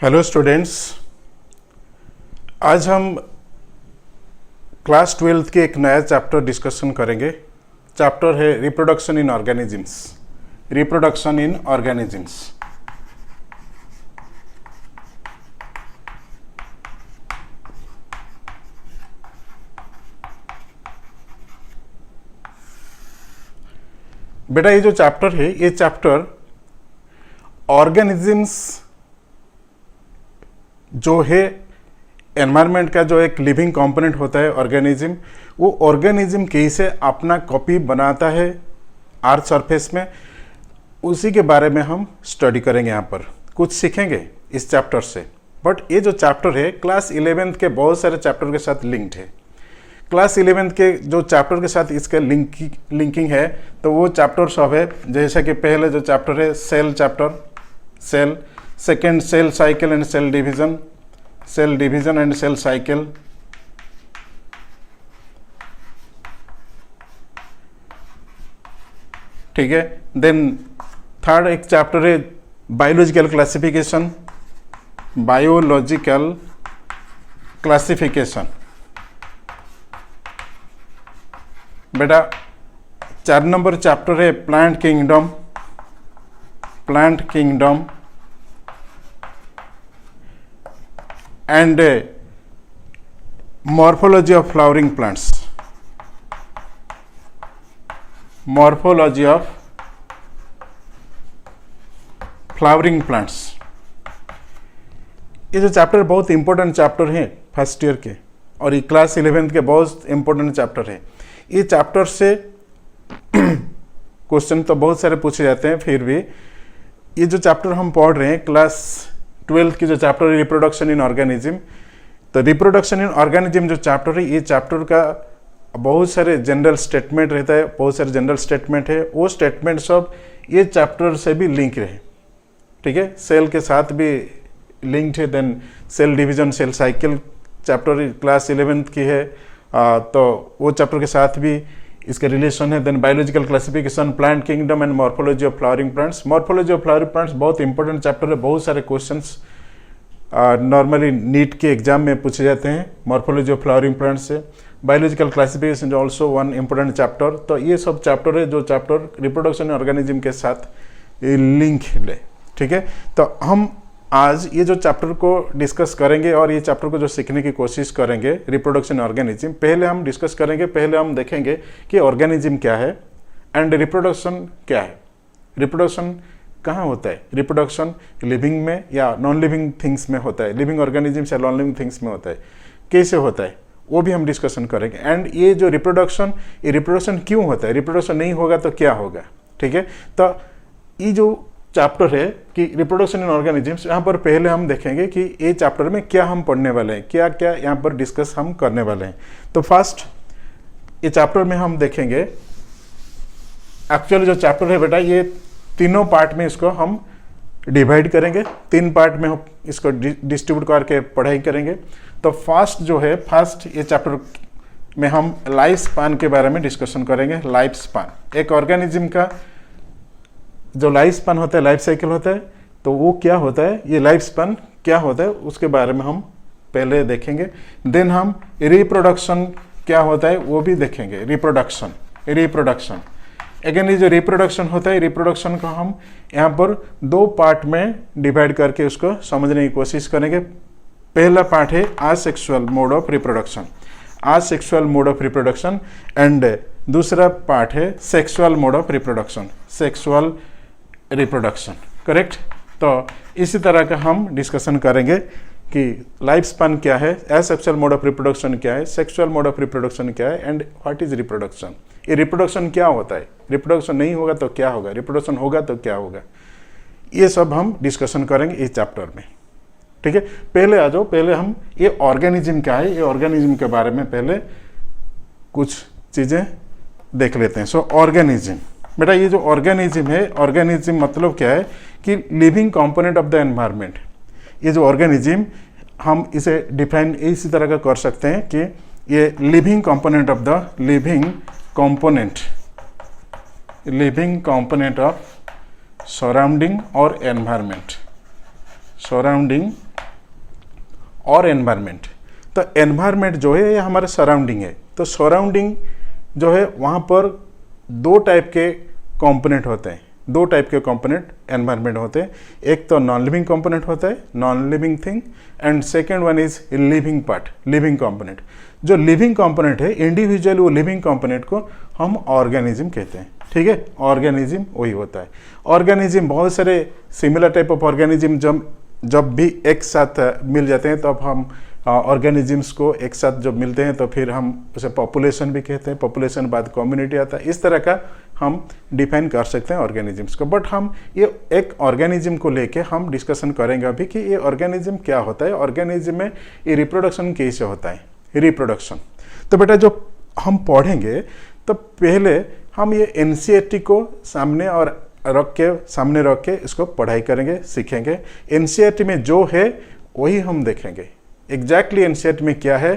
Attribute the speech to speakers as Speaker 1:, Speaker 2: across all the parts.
Speaker 1: Hello students, आज हम class 12 के एक नया चैप्टर डिस्कशन करेंगे। चैप्टर है reproduction in organisms. Reproduction in organisms. बेटा ये जो चैप्टर है, ये चैप्टर ऑर्गेनिजम्स जो है एनवायरनमेंट का जो एक लिविंग कंपोनेंट होता है ऑर्गेनिज्म, वो ऑर्गेनिज्म कैसे अपना कॉपी बनाता है अर्थ सरफेस में, उसी के बारे में हम स्टडी करेंगे। यहाँ पर कुछ सीखेंगे इस चैप्टर से। बट ये जो चैप्टर है क्लास 11th के बहुत सारे चैप्टर के साथ लिंक्ड है। क्लास 11th के जो चैप्टर के साथ इसका लिंकिंग है, तो वो चैप्टर सब है जैसा कि पहले जो चैप्टर है cell chapter, cell, second cell cycle and cell division and cell cycle, ठीक है। देन थर्ड एक चैप्टर है बायोलॉजिकल क्लासिफिकेशन, बायोलॉजिकल क्लासिफिकेशन। बेटा 4 नंबर चैप्टर है plant kingdom, plant kingdom and morphology of flowering plants, morphology of flowering plants। ये जो chapter बहुत इंपॉर्टेंट चैप्टर है फर्स्ट ईयर के, और ये क्लास 11th के बहुत इंपॉर्टेंट चैप्टर है। ये चैप्टर से क्वेश्चन तो बहुत सारे पूछे जाते हैं, फिर भी ये जो चैप्टर हम पढ़ रहे हैं क्लास 12th की जो चैप्टर है रिप्रोडक्शन इन ऑर्गेनिज्म, तो रिप्रोडक्शन इन ऑर्गेनिज्म जो चैप्टर है, ये चैप्टर का बहुत सारे जनरल स्टेटमेंट रहता है, बहुत सारे जनरल स्टेटमेंट है। वो स्टेटमेंट सब ये चैप्टर से भी लिंक रहे, ठीक है। सेल के साथ भी लिंक्ड है। Then cell division, cell cycle chapter class 11th की है, तो वो चैप्टर के साथ भी इसका रिलेशन है। Then biological classification, plant kingdom and morphology of flowering plants. Morphology of flowering plants बहुत इंपॉर्टेंट चैप्टर है, बहुत सारे क्वेश्चंस नॉर्मली नीट के एग्जाम में पूछे जाते हैं मॉर्फोलॉजी ऑफ फ्लावरिंग प्लांट्स से। Biological classification also one important chapter. तो ये सब चैप्टर है जो चैप्टर रिप्रोडक्शन ऑर्गेनिज्म के साथ लिंक है, ठीक है। तो हम आज ये जो चैप्टर को डिस्कस करेंगे और ये चैप्टर को जो सीखने की कोशिश करेंगे रिप्रोडक्शन ऑर्गेनिज्म, पहले हम डिस्कस करेंगे, पहले हम देखेंगे कि ऑर्गेनिज्म क्या है एंड रिप्रोडक्शन क्या है। रिप्रोडक्शन कहाँ होता है? रिप्रोडक्शन लिविंग में या नॉन लिविंग थिंग्स में होता है, लिविंग ऑर्गेनिजम्स या नॉन लिविंग थिंग्स में होता है, कैसे होता है वो भी हम डिस्कशन करेंगे। एंड ये जो रिप्रोडक्शन, ये रिप्रोडक्शन क्यों होता है, रिप्रोडक्शन नहीं होगा तो क्या होगा, ठीक है। तो ये जो चैप्टर है कि रिप्रोडक्शन इन ऑर्गेनिजम्स, यहाँ पर पहले हम देखेंगे कि ये चैप्टर में क्या हम पढ़ने वाले हैं, क्या क्या यहाँ पर डिस्कस हम करने वाले हैं। तो फर्स्ट ये चैप्टर में हम देखेंगे, एक्चुअली जो चैप्टर है बेटा ये तीनों पार्ट में इसको हम डिवाइड करेंगे, 3 पार्ट में हम इसको डिस्ट्रीब्यूट करके पढ़ाई करेंगे। तो फर्स्ट जो है, फर्स्ट ये चैप्टर में हम लाइफ स्पान के बारे में डिस्कशन करेंगे। लाइफ स्पान, एक ऑर्गेनिज्म का जो लाइफ स्पान होता है, लाइफ साइकिल होता है, तो वो क्या होता है, ये लाइफ स्पान क्या होता है उसके बारे में हम पहले देखेंगे। देन हम रिप्रोडक्शन क्या होता है वो भी देखेंगे। रिप्रोडक्शन अगेन ये जो रिप्रोडक्शन होता है, रिप्रोडक्शन को हम यहाँ पर 2 पार्ट में डिवाइड करके उसको समझने की कोशिश करेंगे। पहला पार्ट है asexual mode of reproduction, asexual mode of reproduction, and दूसरा पार्ट है sexual mode of reproduction, sexual reproduction, correct. तो इसी तरह का हम डिस्कशन करेंगे कि लाइफ स्पान क्या है, एसेक्सुअल मोड ऑफ रिप्रोडक्शन क्या है, सेक्सुअल मोड ऑफ रिप्रोडक्शन क्या है, एंड व्हाट इज रिप्रोडक्शन। ये रिप्रोडक्शन क्या होता है, रिप्रोडक्शन नहीं होगा तो क्या होगा, रिप्रोडक्शन होगा तो क्या होगा, ये सब हम डिस्कशन करेंगे इस चैप्टर में, ठीक है। पहले आ जाओ, पहले हम ये ऑर्गेनिज्म क्या है, ये ऑर्गेनिज्म के बारे में पहले कुछ चीज़ें देख लेते हैं। सो ऑर्गेनिज्म, बेटा ये जो ऑर्गेनिज्म है, ऑर्गेनिज्म मतलब क्या है कि living component of the environment. ये जो ऑर्गेनिज्म, हम इसे डिफाइन इसी तरह का कर सकते हैं कि ये living component of the living component of surrounding और एनवायरनमेंट, सराउंडिंग और एनवायरनमेंट। तो एनवायरनमेंट जो है ये हमारे सराउंडिंग है। तो सराउंडिंग जो है वहाँ पर दो टाइप के कंपोनेंट होते हैं, दो टाइप के कंपोनेंट एनवायरनमेंट होते हैं। एक तो नॉन लिविंग कंपोनेंट होता है, non living thing, and second one is living part, living component. जो लिविंग कंपोनेंट है इंडिविजुअल, वो लिविंग कंपोनेंट को हम ऑर्गेनिज्म कहते हैं। ठीक है, ऑर्गेनिज्म वही होता है। ऑर्गेनिज्म बहुत सारे सिमिलर टाइप ऑफ ऑर्गेनिज्म जब भी एक साथ मिल जाते हैं तो अब हम ऑर्गेनिजम्स को एक साथ जब मिलते हैं तो फिर हम उसे पॉपुलेशन भी कहते हैं। पॉपुलेशन बाद कम्युनिटी आता है। इस तरह का हम डिफाइन कर सकते हैं ऑर्गेनिजम्स को। बट हम ये एक ऑर्गेनिज्म को लेके हम डिस्कशन करेंगे अभी कि ये ऑर्गेनिज्म क्या होता है, ऑर्गेनिज्म में ये रिप्रोडक्शन कैसे होता है, रिप्रोडक्शन। तो बेटा जो हम पढ़ेंगे तो पहले हम ये एनसीईआरटी को सामने रख के इसको पढ़ाई करेंगे, सीखेंगे। एनसीईआरटी में जो है वही हम देखेंगे। एग्जैक्टली एनसीईआरटी में क्या है,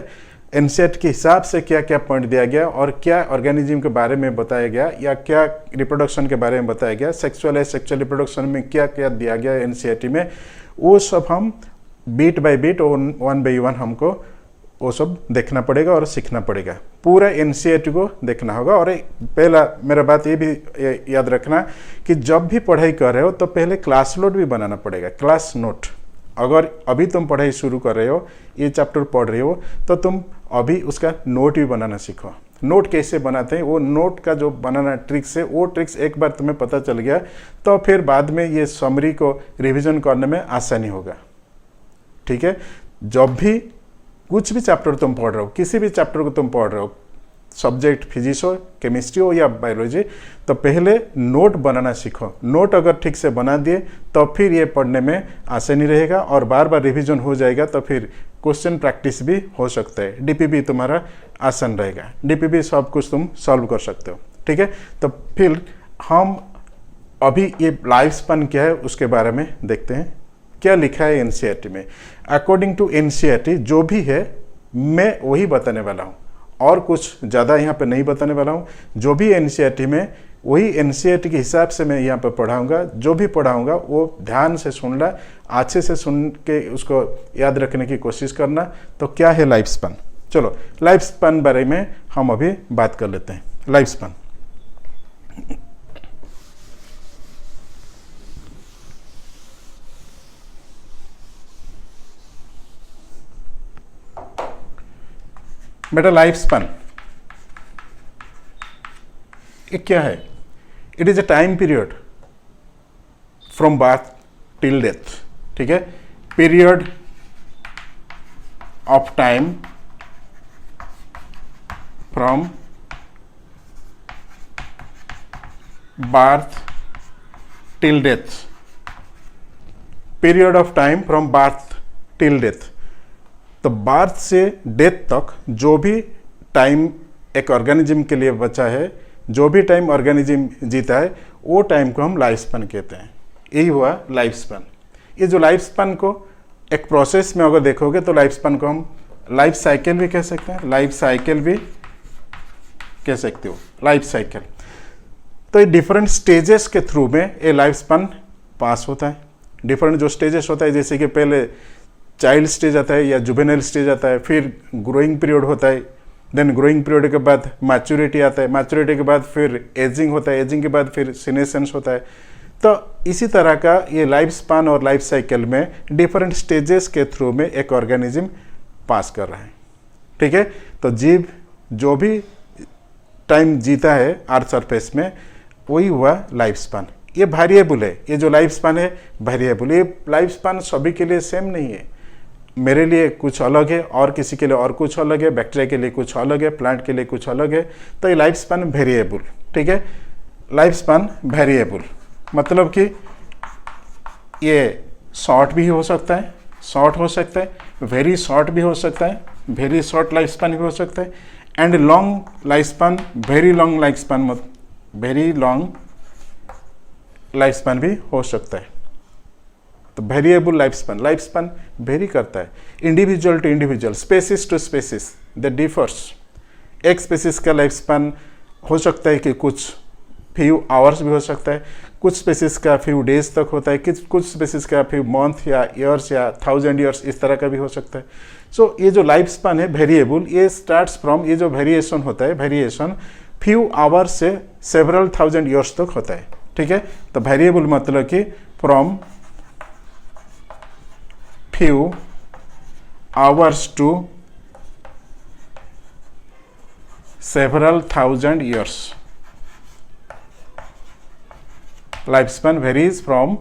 Speaker 1: एनसीईआरटी के हिसाब से क्या क्या पॉइंट दिया गया और क्या ऑर्गेनिज्म के बारे में बताया गया या क्या रिप्रोडक्शन के बारे में बताया गया, सेक्सुअल रिप्रोडक्शन में क्या क्या दिया गया एनसीईआरटी में, वो सब हम बीट बाय बीट और 1 by 1 हमको वो सब देखना पड़ेगा और सीखना पड़ेगा। पूरा एनसीईआरटी को देखना होगा। और पहला मेरा बात ये भी याद रखना कि जब भी पढ़ाई कर रहे हो तो पहले क्लास नोट भी बनाना पड़ेगा, क्लास नोट। अगर अभी तुम पढ़ाई शुरू कर रहे हो, ये चैप्टर पढ़ रहे हो, तो तुम अभी उसका नोट भी बनाना सीखो। नोट कैसे बनाते हैं, वो नोट का जो बनाना ट्रिक्स है, वो ट्रिक्स एक बार तुम्हें पता चल गया तो फिर बाद में ये समरी को रिवीजन करने में आसानी होगा। ठीक है, जब भी कुछ भी चैप्टर तुम पढ़ रहे हो, किसी भी चैप्टर को तुम पढ़ रहे हो, सब्जेक्ट फिजिक्स हो, केमिस्ट्री हो या बायोलॉजी, तो पहले नोट बनाना सीखो। नोट अगर ठीक से बना दिए तो फिर ये पढ़ने में आसानी रहेगा और बार बार रिवीजन हो जाएगा। तो फिर क्वेश्चन प्रैक्टिस भी हो सकता है, डीपीबी तुम्हारा आसान रहेगा, डीपीबी सब कुछ तुम सॉल्व कर सकते हो। ठीक है, तो फिर हम अभी ये लाइफ स्पैन क्या है उसके बारे में देखते हैं। क्या लिखा है एनसीईआरटी में। अकॉर्डिंग टू एनसीईआरटी जो भी है मैं वही बताने वाला हूँ और कुछ ज़्यादा यहाँ पे नहीं बताने वाला हूँ। जो भी एनसीईआरटी में वही एनसीईआरटी के हिसाब से मैं यहाँ पे पढ़ाऊँगा। जो भी पढ़ाऊँगा वो ध्यान से सुनना, अच्छे से सुन के उसको याद रखने की कोशिश करना। तो क्या है लाइफ स्पैन, चलो लाइफ स्पैन बारे में हम अभी बात कर लेते हैं। लाइफ स्पैन बेटा, लाइफ स्पैन ये क्या है? It is a time period from birth till death. ठीक है, period of time from birth till death, period of time from birth till death. तो बर्थ से डेथ तक जो भी टाइम एक ऑर्गेनिज्म के लिए बचा है, जो भी टाइम ऑर्गेनिज्म जीता है, वो टाइम को हम लाइफ स्पैन कहते हैं। यही हुआ लाइफ स्पैन। ये जो लाइफ स्पैन को एक प्रोसेस में अगर देखोगे तो लाइफ स्पैन को हम लाइफ साइकिल भी कह सकते हैं, लाइफ साइकिल भी कह सकते हो, लाइफ साइकिल। तो ये डिफरेंट स्टेजेस के थ्रू में ये लाइफ स्पैन पास होता है। डिफरेंट जो स्टेजेस होता है, जैसे कि पहले चाइल्ड स्टेज आता है या जुवेनाइल स्टेज आता है, फिर ग्रोइंग पीरियड होता है, देन ग्रोइंग पीरियड के बाद मैच्योरिटी आता है, मैच्योरिटी के बाद फिर एजिंग होता है, एजिंग के बाद फिर सीनेसेंस होता है। तो इसी तरह का ये लाइफ स्पैन और लाइफ साइकिल में डिफरेंट स्टेजेस के थ्रू में एक ऑर्गेनिज्म पास कर रहा है। ठीक है, तो जीव जो भी टाइम जीता है अर्थ सरफेस में, वही हुआ लाइफ स्पैन। ये वेरिएबल है, ये जो लाइफ स्पैन है वेरिएबल। ये लाइफ स्पैन सभी के लिए सेम नहीं है। मेरे लिए कुछ अलग है और किसी के लिए और कुछ अलग है, बैक्टीरिया के लिए कुछ अलग है, प्लांट के लिए कुछ अलग है। तो ये लाइफ स्पैन वेरिएबल। ठीक है, लाइफ स्पैन वेरिएबल मतलब कि ये शॉर्ट भी हो सकता है, शॉर्ट हो सकता है, वेरी शॉर्ट भी हो सकता है, वेरी शॉर्ट लाइफ स्पैन भी हो सकता है, and long life span, very long life span, very long life span भी हो सकता है। तो वेरिएबल लाइफ स्पैन वेरी करता है individual to individual, species to species, that differs. एक स्पेसिस का लाइफ स्पैन हो सकता है कि कुछ फ्यू आवर्स भी हो सकता है, कुछ स्पेसिस का फ्यू डेज तक होता है, कुछ स्पेसिस का फ्यू मंथ या ईयर्स या 1000 ईयर्स इस तरह का भी हो सकता है। सो ये जो लाइफ स्पान है वेरिएबल, ये स्टार्ट्स फ्रॉम, ये जो वेरिएशन होता है, वेरिएशन फ्यू आवर्स से सेवरल 1000 ईयर्स तक होता है। ठीक है, तो वेरिएबल मतलब कि from few hours to several thousand years. Lifespan varies from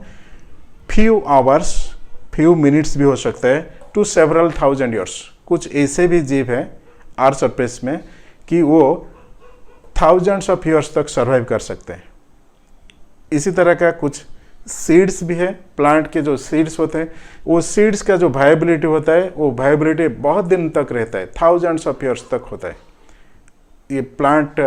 Speaker 1: few hours, few minutes भी हो सकता है, to several thousand years. कुछ ऐसे भी जीव हैं अर्थ सरफेस में कि वो thousands of years तक सर्वाइव कर सकते हैं। इसी तरह का कुछ सीड्स भी है, प्लांट के जो सीड्स होते हैं, वो सीड्स का जो वायबिलिटी होता है, वो वायबिलिटी बहुत दिन तक रहता है, thousands of years तक होता है। ये प्लांट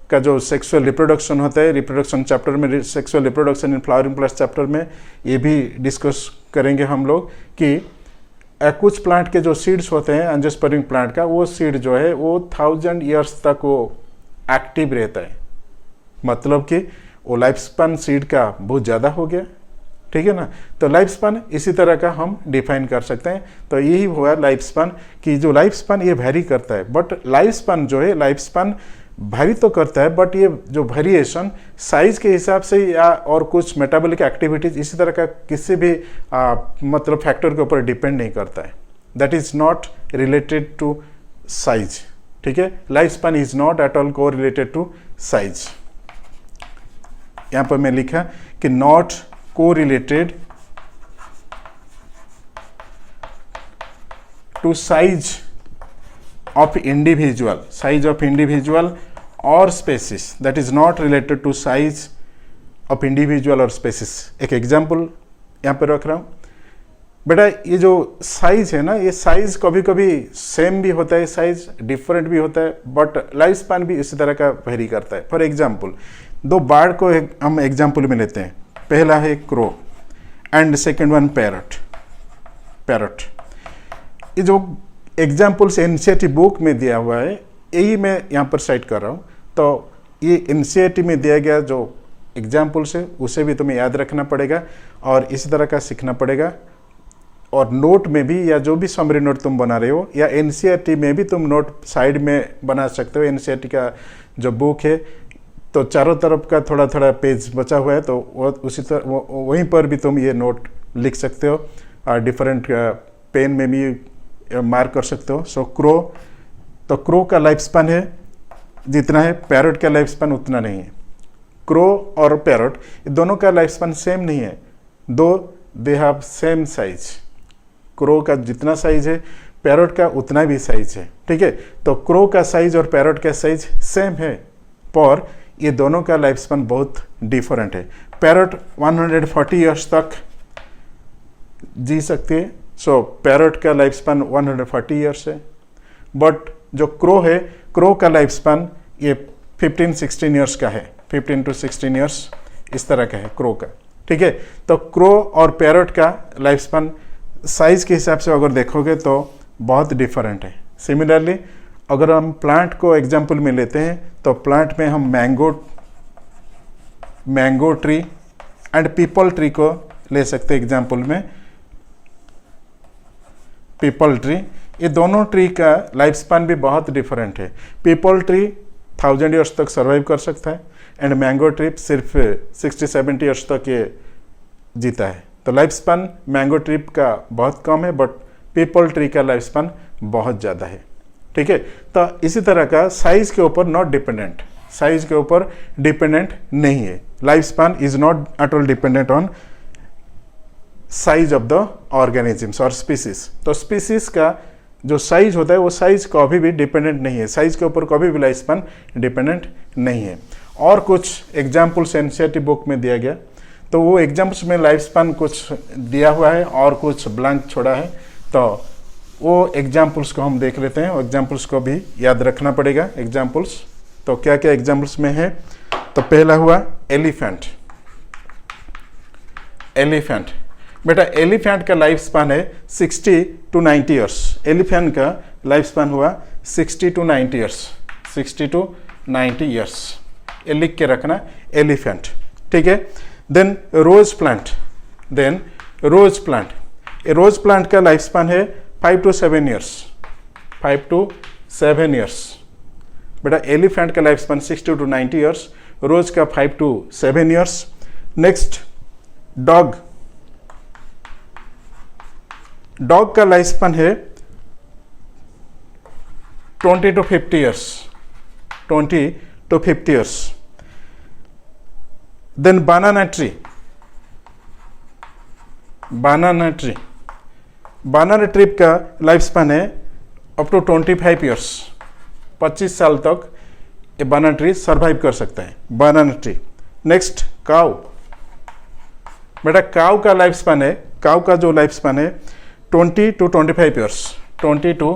Speaker 1: का जो सेक्सुअल रिप्रोडक्शन होता है, रिप्रोडक्शन चैप्टर में, sexual reproduction in flowering plants chapter में ये भी डिस्कस करेंगे हम लोग कि कुछ प्लांट के जो सीड्स होते हैं एंजियोस्पर्मिक प्लांट का, वो सीड जो है वो 1000 ईयर्स तक वो एक्टिव रहता है, मतलब कि वो लाइफ स्पान सीड का बहुत ज़्यादा हो गया। ठीक है ना, तो लाइफ स्पान इसी तरह का हम डिफाइन कर सकते हैं। तो यही हुआ लाइफ स्पान कि जो लाइफ स्पान ये वैरी करता है, बट लाइफ स्पान जो है, लाइफ स्पान वैरी तो करता है, बट ये जो वेरिएशन साइज के हिसाब से या और कुछ मेटाबॉलिक एक्टिविटीज इसी तरह का किसी भी मतलब फैक्टर के ऊपर डिपेंड नहीं करता है। That is not related to size. ठीक है, life span is not at all को रिलेटेड टू साइज। यहाँ पर मैं लिखा कि not correlated to size of individual or species, that is not related to size of individual or species। एक example यहाँ पर रख रहा हूँ बेटा, ये जो साइज है ना, ये साइज कभी कभी सेम भी होता है, साइज डिफरेंट भी होता है, बट लाइफ स्पान भी इसी तरह का वेरी करता है। फॉर एग्जाम्पल, दो बर्ड को हम एग्जाम्पल में लेते हैं, पहला है crow and second one parrot. ये जो एग्जाम्पल्स एनसीईआरटी बुक में दिया हुआ है, यही मैं यहाँ पर साइट कर रहा हूँ। तो ये एनसीईआरटी में दिया गया जो एग्जाम्पल्स है उसे भी तुम्हें याद रखना पड़ेगा और इसी तरह का सीखना पड़ेगा। और नोट में भी, या जो भी समरी नोट तुम बना रहे हो, या एनसीईआरटी में भी तुम नोट साइड में बना सकते हो। एनसीईआरटी का जो बुक है तो चारों तरफ का थोड़ा थोड़ा पेज बचा हुआ है, तो वो उसी तरह वहीं पर भी तुम ये नोट लिख सकते हो और डिफरेंट पेन में भी मार्क कर सकते हो। सो क्रो, तो क्रो का लाइफ स्पान है जितना है, पैरट का लाइफ स्पान उतना नहीं है। क्रो और पैरट दोनों का लाइफ स्पान सेम नहीं है, दो they have same size. Crow का जितना साइज है, पैरट का उतना भी साइज है। ठीक है, तो क्रो का साइज और पैरट का साइज सेम है, पर ये दोनों का लाइफ स्पान बहुत डिफरेंट है। पैरट 140 ईयर्स तक जी सकती है, सो पैरट का लाइफ स्पान 140 ईयर्स है। बट जो क्रो है, क्रो का लाइफ स्पान ये 15-16 ईयर्स का है, 15 to 16 ईयर्स इस तरह का है क्रो का। ठीक है, तो क्रो और पैरट का लाइफ स्पान साइज के हिसाब से अगर देखोगे तो बहुत डिफरेंट है। सिमिलरली अगर हम प्लांट को एग्जाम्पल में लेते हैं तो प्लांट में हम mango tree and people tree को ले सकते हैं एग्जाम्पल में। पीपल ट्री, ये दोनों ट्री का लाइफ स्पान भी बहुत डिफरेंट है। पीपल ट्री 1000 ईयर्स तक सर्वाइव कर सकता है एंड मैंगो ट्री सिर्फ 60-70 ईयर्स तक ये जीता है। तो लाइफ स्पान मैंगो ट्री का बहुत कम है, बट पीपल ट्री का लाइफ स्पान बहुत ज़्यादा है। ठीक है, तो इसी तरह का साइज के ऊपर नॉट डिपेंडेंट, साइज के ऊपर डिपेंडेंट नहीं है। Life span is not at all dependent on size of the organisms और स्पीसीज। तो स्पीसीज का जो साइज होता है वो साइज कभी भी डिपेंडेंट नहीं है, साइज के ऊपर कभी भी लाइफ स्पान डिपेंडेंट नहीं है। और कुछ एग्जाम्पल्स एनसीईआरटी बुक में दिया गया, तो वो एग्जाम्पल्स में लाइफ स्पान कुछ दिया हुआ है और कुछ ब्लैंक छोड़ा है, तो वो एग्जाम्पल्स को हम देख लेते हैं। और एग्जाम्पल्स को भी याद रखना पड़ेगा। एग्जाम्पल्स तो क्या क्या एग्जाम्पल्स में है, तो पहला हुआ एलिफेंट। एलिफेंट बेटा, एलिफेंट का लाइफ स्पान है 60 to 90 ईयर्स। एलिफेंट का लाइफ स्पान हुआ 60 to 90 ईयर्स, 60 to 90 ईयर्स ये लिख के रखना, एलिफेंट, ठीक है। Then rose plant, then rose plant, ये रोज प्लांट का लाइफ स्पैन है 5 to 7 ईयर्स, 5 to 7 ईयर्स। बेटा एलिफेंट का life span 60 to 90 years, rose का 5 to 7 years. Next dog, dog का लाइफ स्पैन है 20 to 50 years, 20 to 50 years. Then banana tree, banana tree, banana tree का life span है up to 25 years, 25 साल तक ये बनाना ट्री सर्वाइव कर सकता है, बनाना ट्री। नेक्स्ट काऊ, बेटा काऊ का लाइफ स्पैन है, काऊ का जो लाइफ स्पैन है 20 to 25 years, 20 to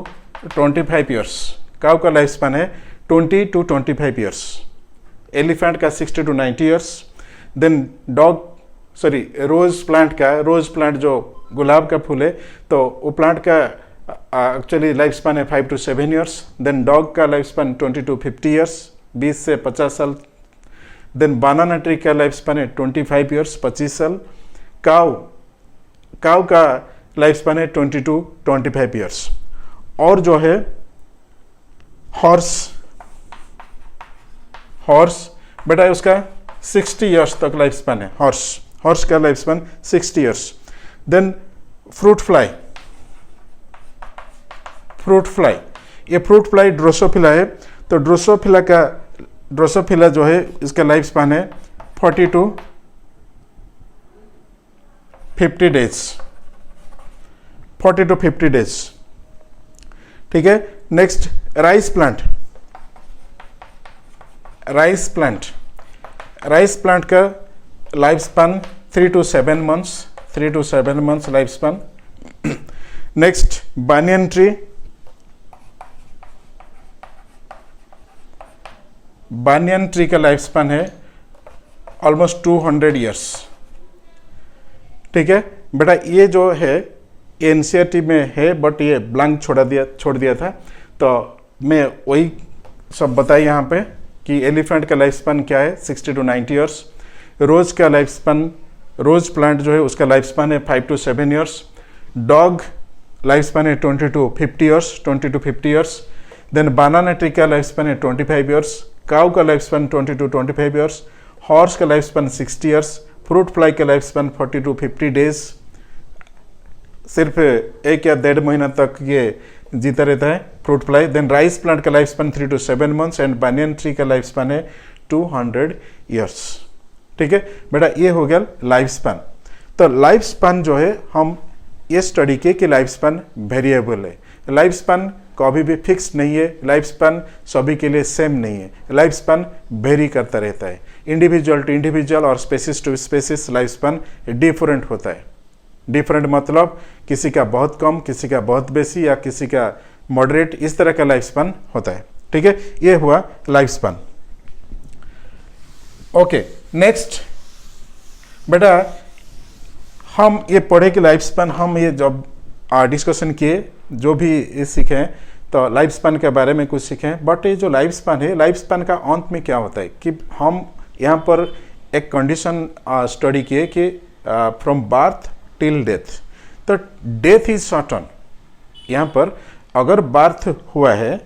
Speaker 1: 25 years. Cow का लाइफ स्पैन है 20 to 25 ईयर्स। एलिफेंट का 60 to 90 years. Then dog, sorry rose plant का, रोज प्लांट जो गुलाब का फूल है, तो वो प्लांट का एक्चुअली लाइफ स्पैन है 5 to 7 ईयर्स। देन डॉग का लाइफ स्पैन 20 to 50 ईयर्स, 20 से 50 साल। देन बनाना ट्री का लाइफ स्पैन है 25 ईयर्स, 25 साल। काऊ, काऊ का लाइफ स्पैन है 20 to 25 ईयर्स। और जो है हॉर्स, हॉर्स बेटा उसका 60 ईयर्स तक लाइफ स्पैन है, हॉर्स, हॉर्स का life span 60 years. Then fruit fly, fruit fly, ये फ्रूट फ्लाई ड्रोसोफिला है, तो ड्रोसोफिला का, ड्रोसोफिला जो है इसका लाइफ स्पैन है 40 to 50 डेज, 40 to 50 डेज, ठीक है। Next rice plant, rice plant, rice plant का life span 3 to 7 months, 3 to 7 months life span. Next banyan tree, banyan tree का लाइफ स्पैन है ऑलमोस्ट 200 ईयर्स, ठीक है। बेटा ये जो है एनसीईआरटी में है, बट ये ब्लैंक छोड़ दिया था, तो मैं वही सब बताई यहाँ पे कि एलिफेंट का लाइफ स्पैन क्या है 60 to 90 ईयर्स। रोज का लाइफ स्पैन, रोज प्लांट जो है उसका लाइफ स्पैन है 5 to 7 years. Dog life span है 20 to 50 years, 20 to 50 years. Then banana tree का लाइफ स्पैन है 25 ईयर्स। काऊ का life span 20 to 25 years. Horse का life span 60 years. Fruit fly का लाइफ स्पैन 40 to 50 डेज। सिर्फ 1 या 1.5 महीना तक ये जीता रहता है fruit fly. Then rice plant का life span 3 to 7 months and banyan tree का लाइफ स्पैन है 200 ईयर्स, ठीक है। बेटा ये हो गया लाइफ स्पैन। तो लाइफ स्पैन जो है हम ये स्टडी किए कि लाइफ स्पैन वेरिएबल है, लाइफ स्पैन कभी भी फिक्स नहीं है, लाइफ स्पैन सभी के लिए सेम नहीं है, लाइफ स्पैन वेरी करता रहता है। इंडिविजुअल टू इंडिविजुअल और species to species life span different होता है। डिफरेंट मतलब किसी का बहुत कम, किसी का बहुत बेसी, या किसी का मॉडरेट, इस तरह का लाइफ स्पैन होता है, ठीक है। ये हुआ लाइफ स्पैन। ओके, नेक्स्ट बेटा हम ये पढ़े कि लाइफ स्पैन, हम ये जब डिस्कशन किए, जो भी सीखे, तो लाइफ स्पैन के बारे में कुछ सीखें। बट ये जो लाइफ स्पैन है, लाइफ स्पैन का अंत में क्या होता है कि हम यहाँ पर एक कंडीशन स्टडी किए कि फ्रॉम बर्थ टिल डेथ, तो डेथ इज सर्टन। यहाँ पर अगर बर्थ हुआ है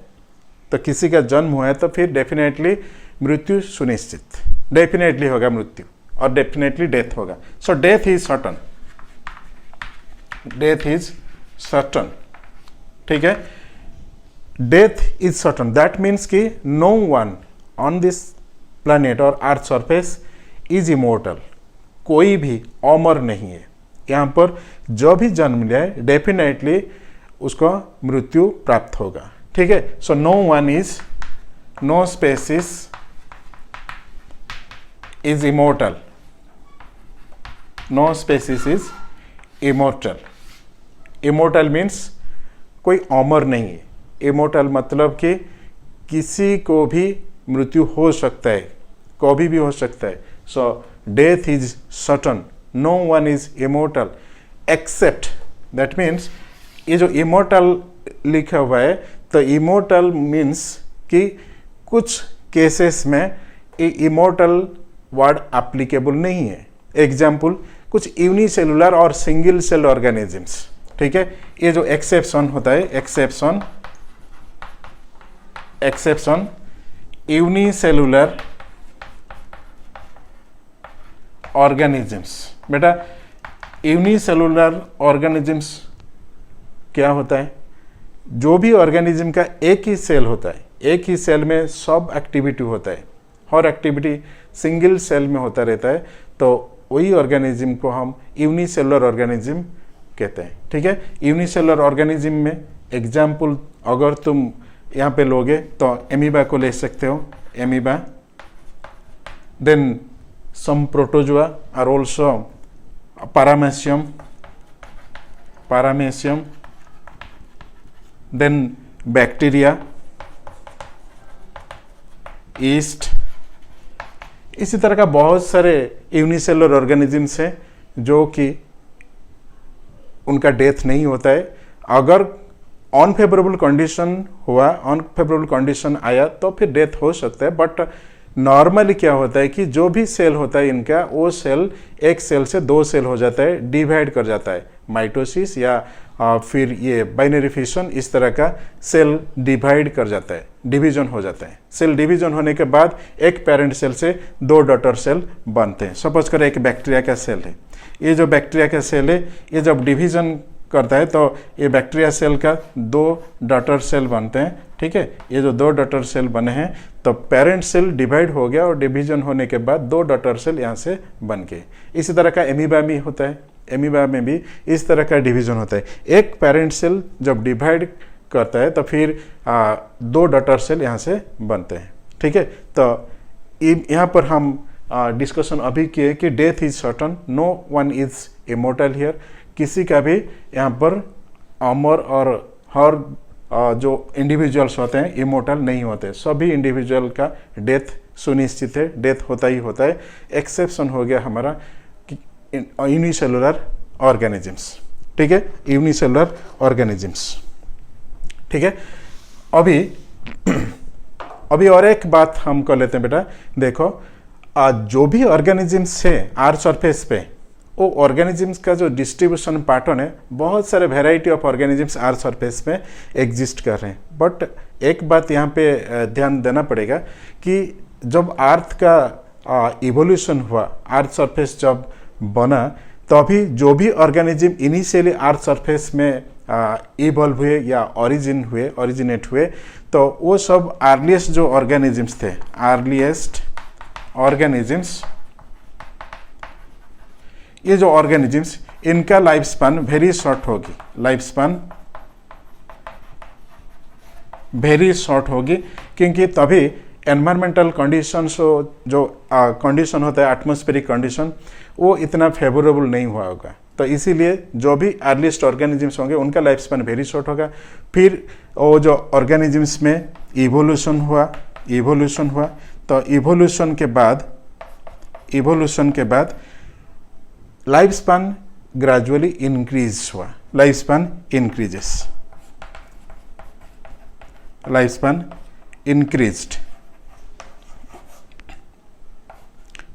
Speaker 1: तो किसी का जन्म हुआ है तो फिर डेफिनेटली मृत्यु सुनिश्चित, डेफिनेटली होगा मृत्यु और डेफिनेटली डेथ होगा। So death is certain, death is certain, ठीक है। Death is certain, that means कि no one on this planet और अर्थ सरफेस इज इमोर्टल, कोई भी अमर नहीं है। यहाँ पर जो भी जन्म ले डेफिनेटली उसको मृत्यु प्राप्त होगा, ठीक है। So no one is, no species is immortal, no species is immortal. Immortal means कोई अमर नहीं है। इमोर्टल मतलब कि किसी को भी मृत्यु हो सकता है, कभी भी हो सकता है। So death is certain, no one is immortal except, that means ये जो इमोर्टल लिखा हुआ है, तो इमोर्टल मीन्स कि कुछ केसेस में ये इमोर्टल वर्ड एप्लीकेबल नहीं है। एग्जाम्पल कुछ यूनिसेलुलर और सिंगल सेल ऑर्गेनिजम्स, ठीक है, ये जो एक्सेप्शन होता है, एक्सेप्शन यूनिसेलुलर ऑर्गेनिजम्स। बेटा यूनिसेलुलर ऑर्गेनिजम्स क्या होता है? जो भी ऑर्गेनिज्म का एक ही सेल होता है, एक ही सेल में सब एक्टिविटी होता है, हर एक्टिविटी सिंगल सेल में होता रहता है, तो वही ऑर्गेनिज्म को हम यूनिसेलुलर ऑर्गेनिज्म कहते हैं, ठीक है। यूनिसेलुलर ऑर्गेनिज्म में एग्जाम्पल अगर तुम यहाँ पे लोगे तो एमीबा को ले सकते हो, amoeba, then some protozoa are also paramecium, then bacteria, yeast, इसी तरह का बहुत सारे यूनिसेलुलर ऑर्गेनिजम्स हैं जो कि उनका डेथ नहीं होता है। अगर अनफेवरेबल कंडीशन हुआ, अनफेवरेबल कंडीशन आया तो फिर डेथ हो सकता है, बट नॉर्मली क्या होता है कि जो भी सेल होता है इनका, वो सेल एक सेल से दो सेल हो जाता है, डिवाइड कर जाता है, माइटोसिस या फिर ये बाइनरी फिशन, इस तरह का सेल डिवाइड कर जाता है, डिवीजन हो जाता है। सेल डिवीजन होने के बाद एक पेरेंट सेल से दो डॉटर सेल बनते हैं। सपोज करें एक बैक्टीरिया का सेल है, ये जो बैक्टीरिया का सेल है ये जब डिवीजन करता है तो ये बैक्टीरिया सेल का दो डॉटर सेल बनते हैं, ठीक है। ये जो दो डॉटर सेल बने हैं तो पेरेंट सेल डिवाइड हो गया और डिवीजन होने के बाद दो डॉटर सेल यहाँ से बन के। इसी तरह का एमीबा में होता है, एमीबा में भी इस तरह का डिवीजन होता है। एक पेरेंट सेल जब डिवाइड करता है तो फिर दो डॉटर सेल यहाँ से बनते हैं, ठीक है। तो यहाँ पर हम डिस्कशन अभी किए कि death is certain, no one is immortal here, किसी का भी यहाँ पर अमर और हर जो इंडिविजुअल्स होते हैं इमोर्टल नहीं होते, सभी इंडिविजुअल का डेथ सुनिश्चित है, डेथ होता ही होता है। एक्सेप्शन हो गया हमारा यूनिसेलुलर ऑर्गेनिजम्स, ठीक है, यूनिसेलुलर ऑर्गेनिजम्स, ठीक है। अभी और एक बात हम कर लेते हैं बेटा, देखो जो भी ऑर्गेनिजम्स है आर्थ सरफेस पे, वो ऑर्गेनिजम्स का जो डिस्ट्रीब्यूशन पैटर्न है, बहुत सारे वेराइटी ऑफ ऑर्गेनिजम्स आर्थ सरफेस में एग्जिस्ट कर रहे हैं। बट एक बात यहाँ पे ध्यान देना पड़ेगा कि जब अर्थ का इवोल्यूशन हुआ, अर्थ सरफेस जब बना, तो अभी जो भी ऑर्गेनिज्म इनिशियली अर्थ सरफेस में इवॉल्व हुए या ओरिजिनेट हुए, तो वो सब अर्लीस्ट जो ऑर्गेनिजम्स थे, अर्लीस्ट ऑर्गेनिजम्स, ये जो ऑर्गेनिजम्स, इनका लाइफ स्पैन वेरी शॉर्ट होगी, लाइफ स्पैन वेरी शॉर्ट होगी, क्योंकि तभी एनवायरमेंटल कंडीशंस जो कंडीशन होता है, एटमॉस्फेरिक कंडीशन, वो इतना फेवरेबल नहीं हुआ होगा। तो इसीलिए जो भी अर्लीस्ट ऑर्गेनिजम्स होंगे उनका लाइफ स्पैन वेरी शॉर्ट होगा। फिर वो जो ऑर्गेनिजम्स में इवोल्यूशन हुआ, तो इवोल्यूशन के बाद लाइफ स्पैन ग्रेजुअली इंक्रीज हुआ, लाइफ स्पैन इंक्रीज्ड,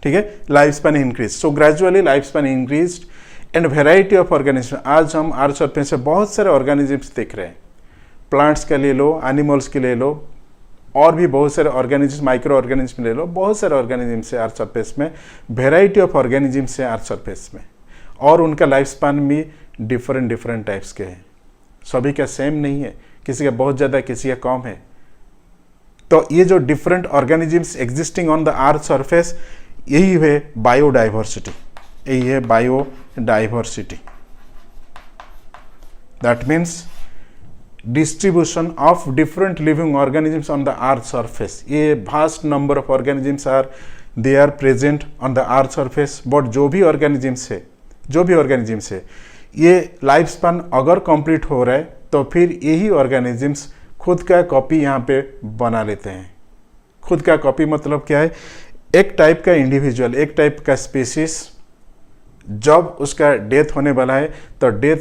Speaker 1: ठीक है, life span increase. So gradually life span increased and variety of organism. आज हम अर्थ सरफेस से बहुत सारे ऑर्गेनिजम्स देख रहे हैं, प्लांट्स के ले लो, एनिमल्स के ले लो, और भी बहुत सारे ऑर्गेनिज्म, माइक्रो ऑर्गेनिज्म ले लो, बहुत सारे ऑर्गेनिज्म है अर्थ सरफेस में, वेराइटी ऑफ ऑर्गेनिज्म्स है अर्थ सरफेस में, और उनका लाइफ स्पैन भी डिफरेंट टाइप्स के हैं, सभी का सेम नहीं है, किसी का बहुत ज़्यादा, किसी का कम है। तो ये जो different organisms existing on the earth surface, यही है biodiversity, that means distribution of different living organisms on the earth surface. ये vast number of organisms are there present on the earth surface, but जो भी organisms है ये life span अगर complete हो रहा है तो फिर यही ऑर्गेनिजम्स खुद का कॉपी यहाँ पे बना लेते हैं। खुद का कॉपी मतलब क्या है? एक टाइप का इंडिविजुअल, एक टाइप का स्पीसीज जब उसका डेथ होने वाला है तो डेथ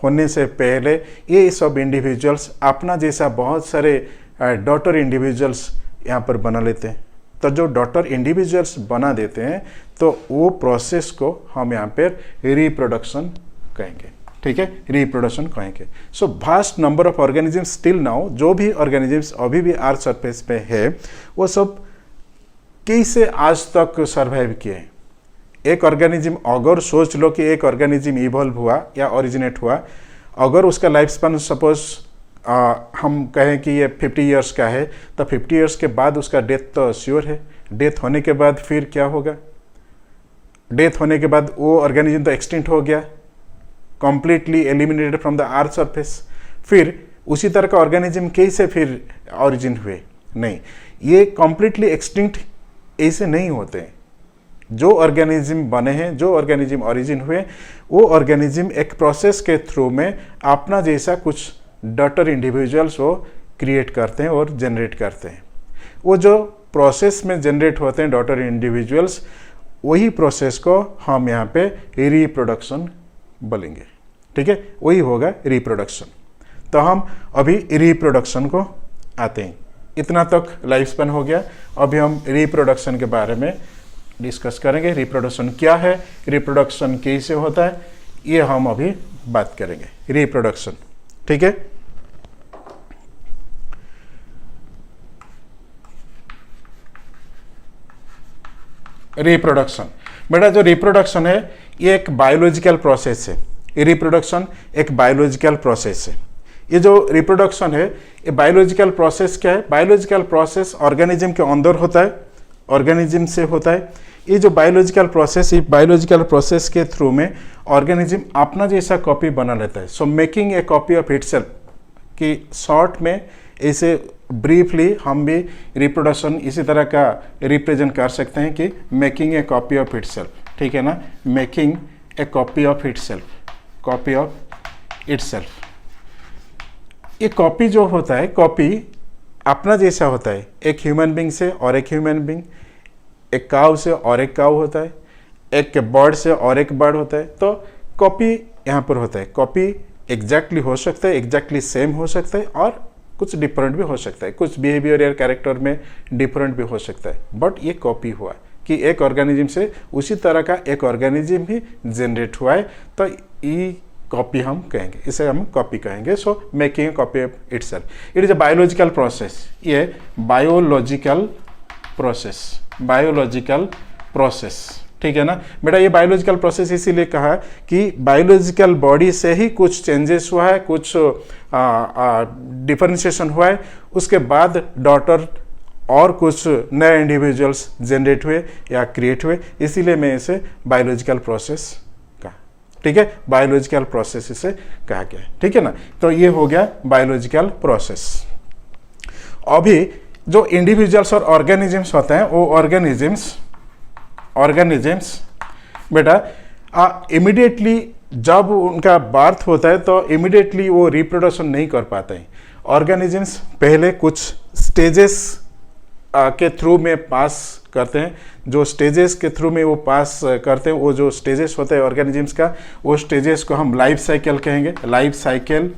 Speaker 1: होने से पहले ये सब इंडिविजुअल्स अपना जैसा बहुत सारे डॉटर इंडिविजुअल्स यहाँ पर बना लेते हैं। तो जो डॉटर इंडिविजुअल्स बना देते हैं तो वो प्रोसेस को हम यहाँ पर रिप्रोडक्शन कहेंगे। ठीक है, रिप्रोडक्शन कहेंगे। So vast number of organisms still now, जो भी ऑर्गेनिजम्स अभी भी अर्थ सरफेस पे है वो सब कैसे आज तक सर्वाइव किए हैं। एक ऑर्गेनिज्म, अगर सोच लो कि एक ऑर्गेनिज्म इवॉल्व हुआ या ओरिजिनेट हुआ, अगर उसका लाइफ स्पैन सपोज हम कहें कि ये 50 ईयर्स का है, तो 50 ईयर्स के बाद उसका डेथ तो श्योर है। डेथ होने के बाद फिर क्या होगा? डेथ होने के बाद वो ऑर्गेनिज्म तो एक्सटिंक्ट हो गया, completely eliminated from the earth surface. फिर उसी तरह का ऑर्गेनिज्म कैसे फिर ओरिजिन हुए? नहीं, ये कंप्लीटली एक्सटिंक्ट ऐसे नहीं होते हैं। जो ऑर्गेनिज्म बने हैं, जो ऑर्गेनिज्म ओरिजिन हुए, वो ऑर्गेनिज्म एक प्रोसेस के थ्रू में अपना जैसा कुछ डॉटर इंडिविजुअल्स वो क्रिएट करते हैं और जनरेट करते हैं। वो जो प्रोसेस में जनरेट होते हैं डॉटर इंडिविजुअल्स, वही प्रोसेस को हम यहाँ पे रिप्रोडक्शन बोलेंगे। ठीक है, वही होगा रिप्रोडक्शन। तो हम अभी रिप्रोडक्शन को आते हैं। इतना तक लाइफ स्पैन हो गया। अभी हम रिप्रोडक्शन के बारे में डिस्कस करेंगे। रिप्रोडक्शन क्या है, रिप्रोडक्शन कैसे होता है, ये हम अभी बात करेंगे। रिप्रोडक्शन, ठीक है। रिप्रोडक्शन, बेटा जो रिप्रोडक्शन है ये एक बायोलॉजिकल प्रोसेस है। रिप्रोडक्शन एक बायोलॉजिकल प्रोसेस है। ये जो रिप्रोडक्शन है ये बायोलॉजिकल प्रोसेस क्या है? बायोलॉजिकल प्रोसेस ऑर्गेनिज्म के अंदर होता है, ऑर्गेनिज्म से होता है। ये जो बायोलॉजिकल प्रोसेस, ये बायोलॉजिकल प्रोसेस के थ्रू में ऑर्गेनिज्म अपना जैसा कॉपी बना लेता है। So making a copy of itself की शॉर्ट में ऐसे ब्रीफली हम भी रिप्रोडक्शन इसी तरह का रिप्रेजेंट कर सकते हैं कि making a copy of itself. ठीक है ना, making a copy of itself, copy of itself. ये कॉपी जो होता है, कॉपी अपना जैसा होता है, एक ह्यूमन बींग से और एक ह्यूमन बींग, एक काव से और एक काव होता है, एक बर्ड से और एक बर्ड होता है। तो कॉपी यहाँ पर होता है। कॉपी एग्जैक्टली हो सकता है, एग्जैक्टली सेम हो सकता है और कुछ डिफरेंट भी हो सकता है, कुछ बिहेवियर या कैरेक्टर में डिफरेंट भी हो सकता है। बट ये कॉपी हुआ कि एक ऑर्गेनिज्म से उसी तरह का एक ऑर्गेनिज्म ही जनरेट हुआ है, तो ये कॉपी हम कहेंगे, इसे हम कॉपी कहेंगे। So making a copy of itself, it is a biological process. ये बायोलॉजिकल प्रोसेस, बायोलॉजिकल प्रोसेस, ठीक है ना बेटा। ये बायोलॉजिकल प्रोसेस इसीलिए कहा कि बायोलॉजिकल बॉडी से ही कुछ चेंजेस हुआ है, कुछ डिफरेंशिएशन हुआ है, उसके बाद डॉटर और कुछ नए इंडिविजुअल्स जनरेट हुए या क्रिएट हुए, इसीलिए मैं इसे बायोलॉजिकल प्रोसेस कहा। ठीक है, बायोलॉजिकल प्रोसेस इसे कहा गया है। ठीक है ना, तो ये हो गया बायोलॉजिकल प्रोसेस। अभी जो इंडिविजुअल्स और ऑर्गेनिजम्स होते हैं, वो ऑर्गेनिजम्स बेटा इमीडिएटली जब उनका बर्थ होता है तो इमीडिएटली वो रिप्रोडक्शन नहीं कर पाते हैं। ऑर्गेनिजम्स पहले कुछ स्टेजेस के थ्रू में पास करते हैं। जो स्टेजेस के थ्रू में वो पास करते हैं, वो जो स्टेजेस होते हैं ऑर्गेनिजम्स का, वो स्टेजेस को हम लाइफ साइकिल कहेंगे। लाइफ साइकिल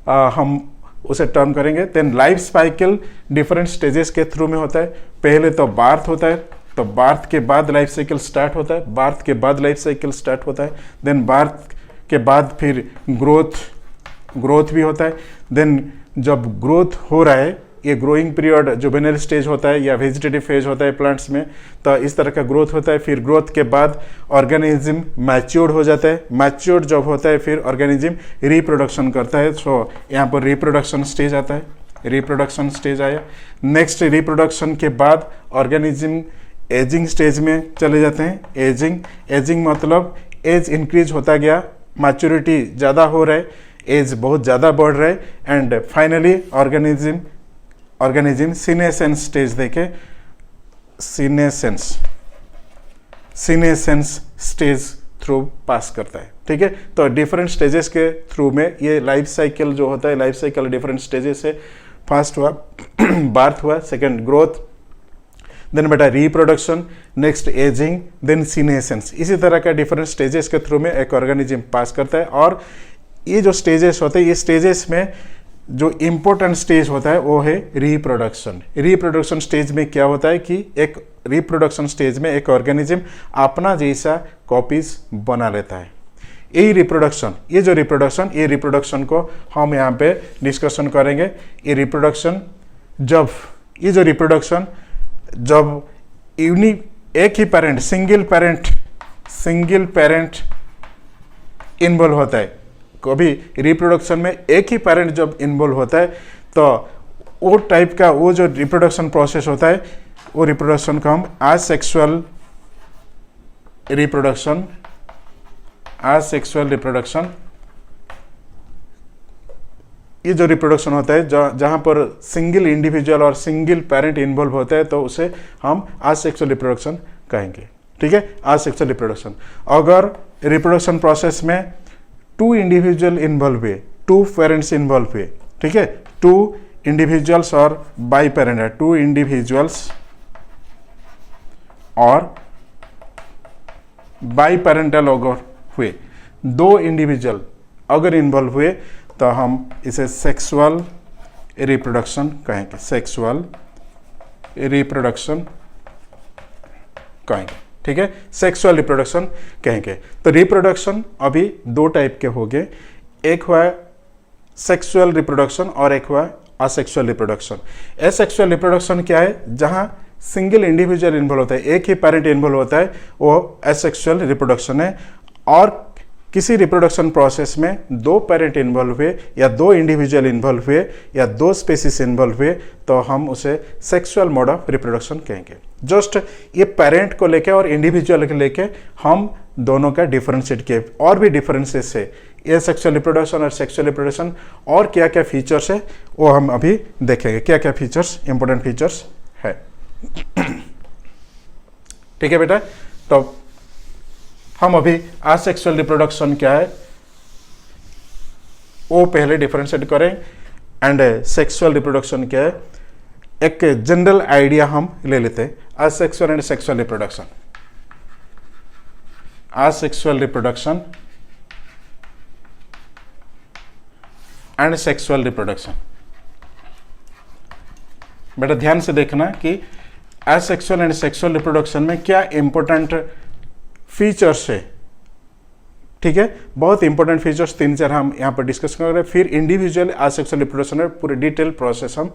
Speaker 1: हम उसे टर्म करेंगे। Then life cycle different stages के थ्रू में होता है। पहले तो बार्थ होता है, तो बार्थ के बाद लाइफ साइकिल स्टार्ट होता है, बार्थ के बाद लाइफ साइकिल स्टार्ट होता है। देन बार्थ के बाद फिर ग्रोथ भी होता है। देन जब ग्रोथ हो रहा है, ये ग्रोइंग पीरियड जुवेनाइल स्टेज होता है या वेजिटेटिव फेज होता है प्लांट्स में, तो इस तरह का ग्रोथ होता है। फिर ग्रोथ के बाद ऑर्गेनिज्म मैच्योर्ड हो जाता है। मैच्योर्ड जब होता है फिर ऑर्गेनिज्म रिप्रोडक्शन करता है। सो यहाँ पर रिप्रोडक्शन स्टेज आता है, रिप्रोडक्शन स्टेज आया। नेक्स्ट रिप्रोडक्शन के बाद ऑर्गेनिज्म एजिंग स्टेज में चले जाते हैं। एजिंग मतलब एज इंक्रीज होता गया, मैच्योरिटी ज़्यादा हो रहा है, एज बहुत ज़्यादा बढ़ रहा है। And finally organism senescence stage देके सीनेसेंस स्टेज थ्रू पास करता है। ठीक है, तो डिफरेंट स्टेजेस के थ्रू में ये लाइफ साइकिल जो होता है, लाइफ साइकिल डिफरेंट स्टेजेस है। फर्स्ट हुआ बर्थ हुआ, सेकंड ग्रोथ, देन बेटा reproduction, next ageing, then senescence. इसी तरह का डिफरेंट स्टेजेस के थ्रू में एक ऑर्गेनिज्म पास करता है। और ये जो स्टेजेस होते हैं, ये स्टेजेस में जो इम्पोर्टेंट स्टेज होता है वो है रिप्रोडक्शन। रिप्रोडक्शन स्टेज में क्या होता है कि एक रिप्रोडक्शन स्टेज में एक ऑर्गेनिज्म अपना जैसा कॉपीज बना लेता है। यही रिप्रोडक्शन, ये रिप्रोडक्शन को हम यहाँ पे डिस्कशन करेंगे। ये रिप्रोडक्शन जब एक ही पेरेंट सिंगल पेरेंट इन्वॉल्व होता है, कभी रिप्रोडक्शन में एक ही पेरेंट जब इन्वॉल्व होता है तो वो टाइप का वो जो रिप्रोडक्शन प्रोसेस होता है वो रिप्रोडक्शन को हम असेक्सुअल रिप्रोडक्शन ये जो रिप्रोडक्शन होता है जहां पर सिंगल इंडिविजुअल और सिंगल पेरेंट इन्वॉल्व होता है तो उसे हम असेक्सुअल रिप्रोडक्शन कहेंगे। ठीक है, असेक्सुअल रिप्रोडक्शन। अगर रिप्रोडक्शन प्रोसेस में टू इंडिविजुअल इन्वॉल्व हुए, टू पेरेंट्स इन्वॉल्व हुए, ठीक है, टू इंडिविजुअल्स और बाई पेरेंट है, टू इंडिविजुअल्स और बाई पेरेंटल अगर हुए, दो इंडिविजुअल अगर इन्वॉल्व हुए तो हम इसे सेक्सुअल रिप्रोडक्शन कहेंगे, सेक्सुअल रिप्रोडक्शन कहेंगे। ठीक है, सेक्सुअल रिप्रोडक्शन कहेंगे। तो रिप्रोडक्शन अभी दो टाइप के हो गए, एक हुआ सेक्सुअल रिप्रोडक्शन और एक हुआ असेक्सुअल रिप्रोडक्शन। एसेक्सुअल रिप्रोडक्शन क्या है? जहां सिंगल इंडिविजुअल इन्वॉल्व होता है, एक ही पेरेंट इन्वॉल्व होता है, वो एसेक्सुअल रिप्रोडक्शन है। और किसी रिप्रोडक्शन प्रोसेस में दो पेरेंट इन्वॉल्व हुए या दो इंडिविजुअल इन्वॉल्व हुए या दो स्पेसीज इन्वॉल्व हुए तो हम उसे सेक्सुअल मोड ऑफ रिप्रोडक्शन कहेंगे। जस्ट ये पेरेंट को लेके और इंडिविजुअल को लेके हम दोनों का डिफरेंशिएट किए। और भी डिफरेंसेस है ये सेक्सुअल रिप्रोडक्शन और सेक्सुअल रिप्रोडक्शन, और क्या क्या फीचर्स है वो हम अभी देखेंगे, क्या क्या फीचर्स, इंपॉर्टेंट फीचर्स है। ठीक है बेटा, तो हम अभी असेक्सुअल रिप्रोडक्शन क्या है वो पहले डिफरेंशिएट करें एंड सेक्सुअल रिप्रोडक्शन क्या है एक जनरल आइडिया हम ले लेते हैं। Asexual and sexual reproduction, asexual reproduction and sexual reproduction. बेटा ध्यान से देखना कि असेक्सुअल एंड सेक्सुअल रिप्रोडक्शन में क्या इंपॉर्टेंट फीचर्स है। ठीक है, बहुत इंपॉर्टेंट फीचर्स तीन चार हम यहाँ पर डिस्कस करेंगे, फिर इंडिविजुअल असेक्सुअल रिप्रोडक्शन में पूरे डिटेल प्रोसेस हम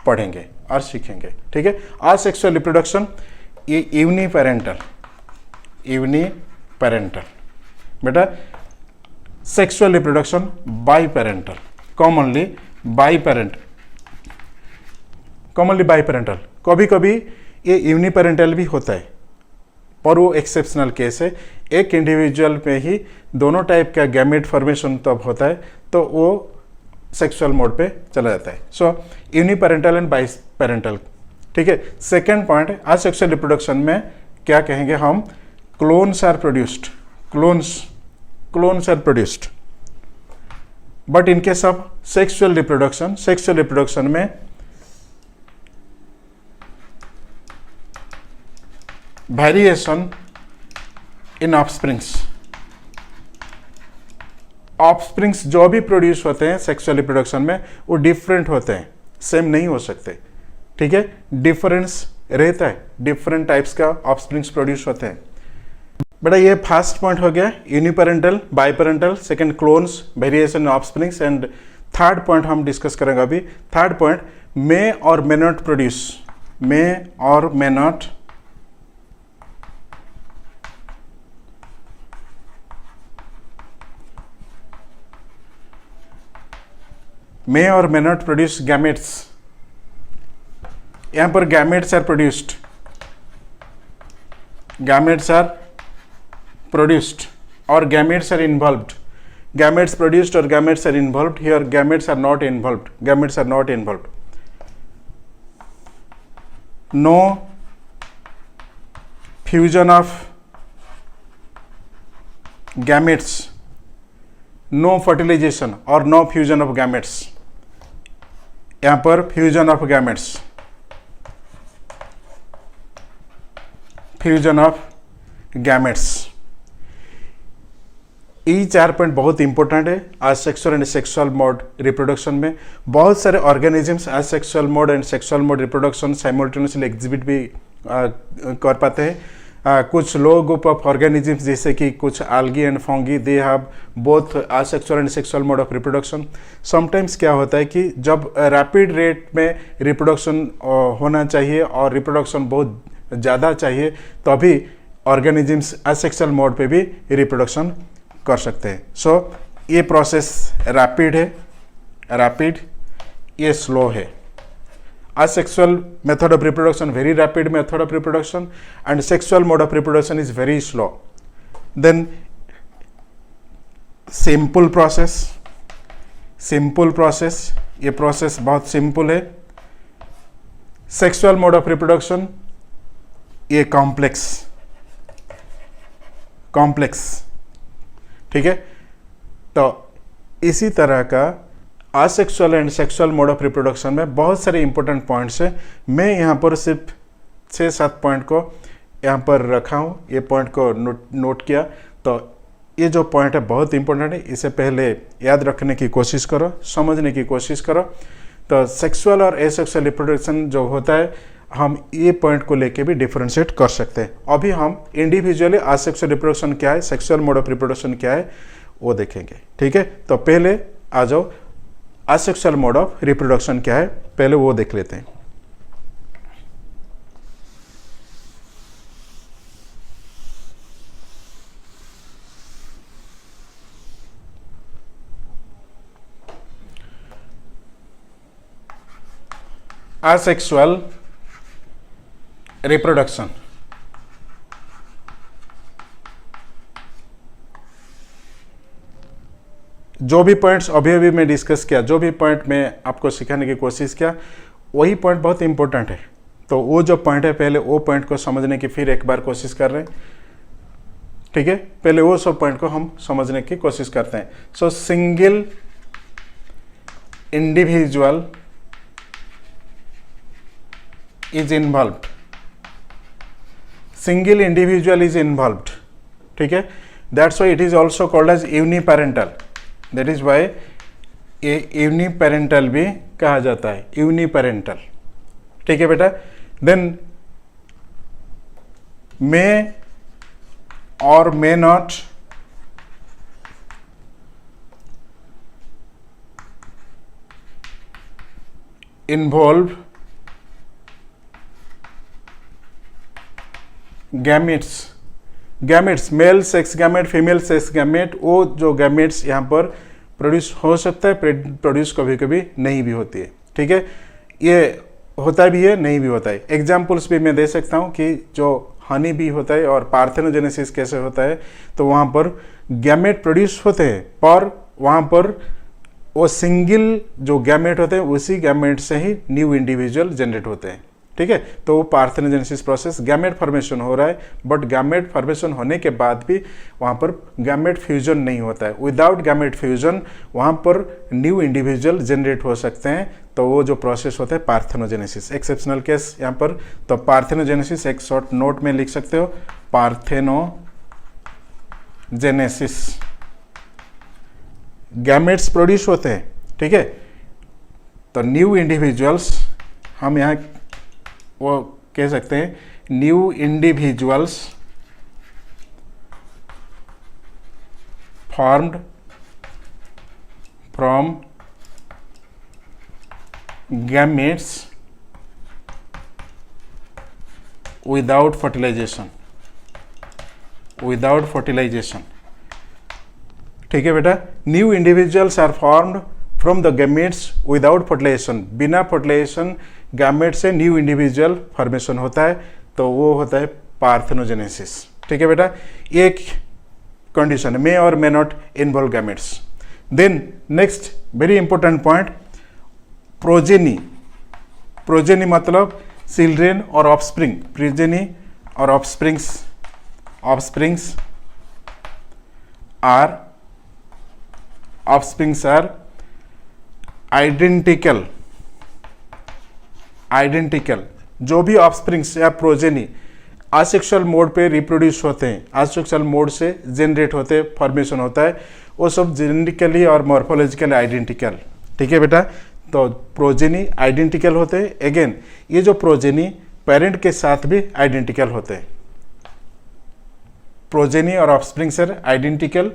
Speaker 1: पढ़ेंगे और सीखेंगे। ठीक है, असेक्सुअल रिप्रोडक्शन ये यूनिपेरेंटल, बेटा sexual reproduction by parental, commonly by parental. कभी कभी ये यूनिपेरेंटल भी होता है पर वो एक्सेप्शनल केस है। एक इंडिविजुअल में ही दोनों टाइप का गैमेट फॉर्मेशन तब होता है तो वो सेक्सुअल मोड पे चला जाता है। सो यूनिपेरेंटल एंड बाई पेरेंटल। ठीक है, सेकेंड पॉइंट असेक्सुअल रिप्रोडक्शन में क्या कहेंगे हम? Clones are produced, clones are produced. But in case of sexual reproduction में वेरिएशन इन ऑफस्प्रिंग्स जो भी प्रोड्यूस होते हैं सेक्सुअल रिप्रोडक्शन में वो डिफरेंट होते हैं, सेम नहीं हो सकते। ठीक है, डिफरेंस रहता है, डिफरेंट टाइप्स का ऑफस्प्रिंग्स प्रोड्यूस होते हैं। बेटा ये फर्स्ट पॉइंट हो गया uniparental, biparental, second clones, variation in offsprings, and third point हम डिस्कस करेंगे अभी। थर्ड पॉइंट मे और मे नॉट प्रोड्यूस, मे और मे नॉट प्रोड्यूस गैमेट्स। यहां पर गैमेट्स आर प्रोड्यूस्ड, और gametes are involved. Gametes produced और gametes are involved. Here gametes are not involved. No fusion of gametes, no fertilization और no fusion of gametes. यहां पर fusion of gametes. ये 4 point बहुत important है asexual and sexual mode reproduction में। बहुत सारे organisms asexual mode and sexual mode reproduction simultaneously exhibit भी कर पाते हैं। कुछ लो ग्रुप ऑफ ऑर्गेनिजम्स जैसे कि कुछ algae and fungi they have both asexual and sexual mode of reproduction. Sometimes क्या होता है कि जब रैपिड रेट में रिप्रोडक्शन होना चाहिए और रिप्रोडक्शन बहुत ज़्यादा चाहिए तो अभी ऑर्गेनिजम्स असेक्सुअल मोड पे भी रिप्रोडक्शन कर सकते हैं। सो ये प्रोसेस रैपिड है, रैपिड, ये स्लो है। Asexual method of reproduction, very rapid method of reproduction, and sexual mode of reproduction is very slow. Then simple process, ये प्रोसेस बहुत सिंपल है। सेक्सुअल मोड ऑफ रिप्रोडक्शन ये कॉम्प्लेक्स, ठीक है। तो इसी तरह का asexual and sexual mode of reproduction में बहुत सारे इंपॉर्टेंट पॉइंट्स हैं। मैं यहाँ पर सिर्फ 6-7 पॉइंट को यहाँ पर रखा हूँ, ये पॉइंट को नोट किया। तो ये जो पॉइंट है बहुत इंपॉर्टेंट है, इसे पहले याद रखने की कोशिश करो, समझने की कोशिश करो। तो सेक्सुअल और एसेक्सुअल रिप्रोडक्शन जो होता है हम ये पॉइंट को लेके भी डिफरेंशिएट कर सकते हैं। अभी हम इंडिविजुअली असेक्सुअल रिप्रोडक्शन क्या है, सेक्सुअल मोड ऑफ रिप्रोडक्शन क्या है वो देखेंगे, ठीक है। तो पहले आ जाओ असेक्सुअल मोड ऑफ रिप्रोडक्शन क्या है, पहले वो देख लेते हैं। असेक्सुअल रिप्रोडक्शन, जो भी पॉइंट्स अभी मैं डिस्कस किया, जो भी पॉइंट मैं आपको सिखाने की कोशिश किया, वही पॉइंट बहुत इंपॉर्टेंट है। तो वो जो पॉइंट है पहले वो पॉइंट को समझने की फिर एक बार कोशिश कर रहे हैं, ठीक है। पहले वो सब पॉइंट को हम समझने की कोशिश करते हैं। So single individual is involved, single individual is involved, ठीक है। That's why it is also called as uniparental, that is why ये यूनिपेरेंटल भी कहा जाता है, यूनिपेरेंटल, ठीक है बेटा। देन मे और may not involve gametes, male sex gamete, female sex gamete, वो जो गैमेट्स यहाँ पर प्रोड्यूस हो सकता है, प्रोड्यूस कभी कभी नहीं भी होती है, ठीक है। ये होता भी है, नहीं भी होता है। एग्जाम्पल्स भी मैं दे सकता हूँ कि जो हनी भी होता है और पार्थेनोजेनेसिस कैसे होता है, तो वहाँ पर गैमेट प्रोड्यूस होते हैं पर वहाँ पर वो सिंगल जो गैमेट होते हैं उसी गैमेट से ही न्यू इंडिविजुअल जनरेट होते हैं, ठीक है। तो वो पार्थेनोजेनेसिस प्रोसेस, गैमेट फॉर्मेशन हो रहा है, बट गैमेट फॉर्मेशन होने के बाद भी वहाँ पर गैमेट फ्यूजन नहीं होता है। विदाउट गैमेट फ्यूजन वहाँ पर न्यू इंडिविजुअल जनरेट हो सकते हैं, तो वो जो प्रोसेस होता है पार्थेनोजेनेसिस। एक्सेप्शनल केस यहाँ पर, तो पार्थेनोजेनेसिस एक शॉर्ट नोट में लिख सकते हो, पार्थेनोजेनेसिस, गैमेट्स प्रोड्यूस होते हैं, ठीक है। तो न्यू इंडिविजुअल्स हम यहाँ वो कह सकते हैं, new individuals formed from gametes without fertilization, ठीक है बेटा। New individuals are formed from the gametes without fertilization, बिना फर्टिलाइजेशन गैमेट से न्यू इंडिविजुअल फॉर्मेशन होता है, तो वो होता है पार्थेनोजेनेसिस, ठीक है बेटा। एक कंडीशन है, मे और may not involve gametes. Then next very important point, progeny. Progeny मतलब चिल्ड्रेन और ऑफस्प्रिंग, प्रोजेनी और ऑफस्प्रिंग्स आर आइडेंटिकल। जो भी ऑफस्प्रिंग्स या प्रोजेनी आसेक्सुअल मोड पे रिप्रोड्यूस होते हैं, आसेक्सुअल मोड से जनरेट होते, फॉर्मेशन होता है, वो सब जेनेटिकली और मॉर्फोलॉजिकली आइडेंटिकल। ठीक है बेटा, तो प्रोजेनी आइडेंटिकल होते हैं। अगेन ये जो प्रोजेनी पेरेंट के साथ भी आइडेंटिकल होते हैं, प्रोजेनी और ऑफस्प्रिंग से आइडेंटिकल।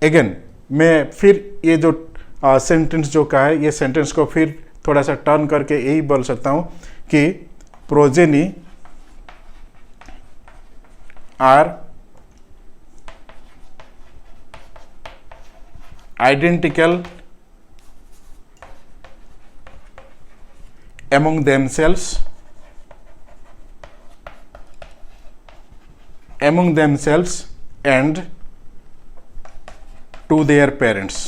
Speaker 1: अगेन मैं फिर ये जो सेंटेंस जो कहा है, ये सेंटेंस को फिर थोड़ा सा टर्न करके यही बोल सकता हूं कि progeny are identical among themselves and to their parents,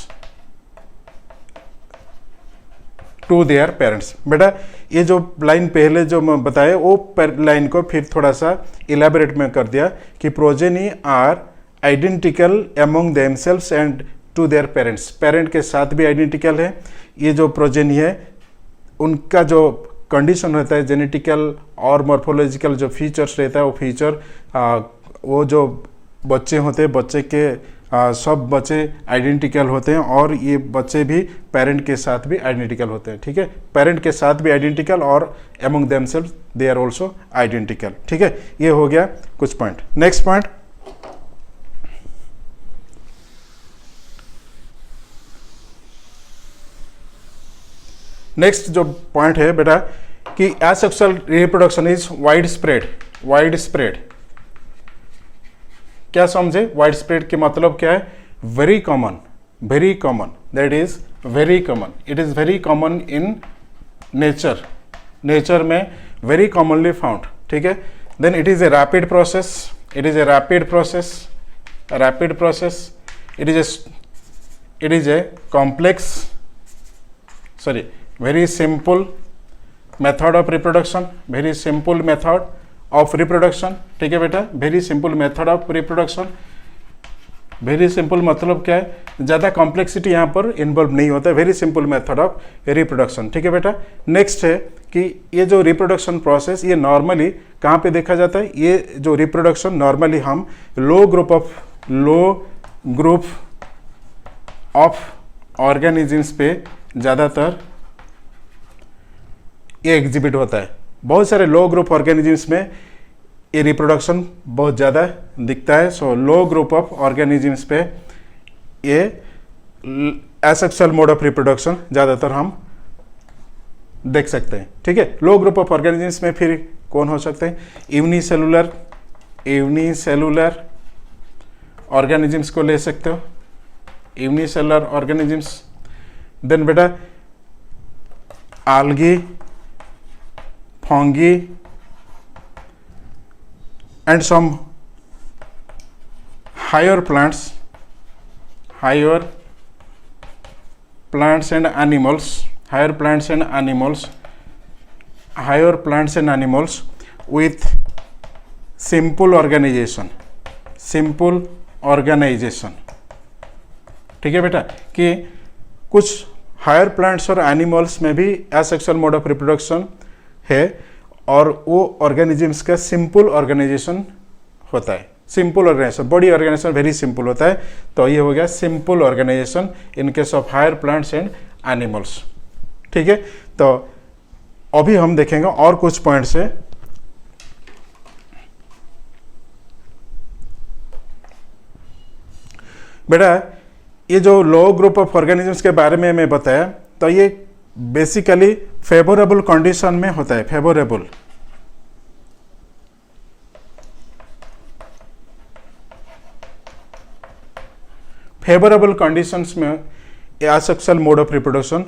Speaker 1: बेटा ये जो लाइन पहले जो मैं बताया वो लाइन को फिर थोड़ा सा इलेबोरेट में कर दिया कि progeny are identical among themselves and to their parents, parent के साथ भी आइडेंटिकल है। ये जो प्रोजेनी है उनका जो कंडीशन रहता है जेनेटिकल और मॉर्फोलॉजिकल जो फीचर्स रहता है, वो फीचर वो जो बच्चे होते हैं, बच्चे के सब बच्चे आइडेंटिकल होते हैं और ये बच्चे भी पेरेंट के साथ भी आइडेंटिकल होते हैं। ठीक है, पेरेंट के साथ भी आइडेंटिकल और among themselves they are also identical. ठीक है, ये हो गया कुछ पॉइंट। नेक्स्ट पॉइंट, नेक्स्ट जो पॉइंट है बेटा कि asexual reproduction is widespread. Widespread क्या समझे? वाइड स्प्रेड के मतलब क्या है? Very common, very common, that is very common. It is very common in nature, nature में वेरी कॉमनली फाउंड। ठीक है, then it is a rapid process, it is a rapid process, rapid process. It is a complex, sorry, very simple method of reproduction, very simple method of reproduction। ठीक है बेटा, very simple method of reproduction। very simple मतलब क्या है? ज़्यादा complexity यहाँ पर involve नहीं होता है, very simple method of reproduction. ठीक है बेटा, नेक्स्ट है कि ये जो रिप्रोडक्शन प्रोसेस ये नॉर्मली कहाँ पे देखा जाता है? ये जो रिप्रोडक्शन नॉर्मली हम लो ग्रुप ऑफ ऑर्गेनिजम्स पे ज़्यादातर ये एग्जिबिट होता है। बहुत सारे लो ग्रुप ऑर्गेनिजम्स में ये रिप्रोडक्शन बहुत ज़्यादा दिखता है। सो लो ग्रुप ऑफ ऑर्गेनिजम्स पे ये एसेक्सुअल मोड ऑफ रिप्रोडक्शन ज़्यादातर हम देख सकते हैं। ठीक है, लो ग्रुप ऑफ ऑर्गेनिजम्स में फिर कौन हो सकते हैं? यूनिसेलुलर ऑर्गेनिजम्स को ले सकते हो, यूनिसेलुलर ऑर्गेनिजम्स। देन बेटा algae, fungi and some higher plants and animals, higher plants and animals with simple organization। ठीक है बेटा, कि कुछ हायर प्लांट्स और एनिमल्स में भी एसेक्सुअल मोड ऑफ रिप्रोडक्शन है और वो ऑर्गेनिजम्स का सिंपल ऑर्गेनाइजेशन होता है। Simple organisation, body organisation very simple होता है। तो ये हो गया simple organisation in case of higher plants and animals. ठीक है, तो अभी हम देखेंगे और कुछ पॉइंट्स है। बेटा ये जो लो ग्रुप ऑफ ऑर्गेनिजम्स के बारे में मैं बताया, तो ये बेसिकली फेवरेबल कंडीशन में होता है। फेवरेबल कंडीशंस में एसेक्सुअल मोड ऑफ रिप्रोडक्शन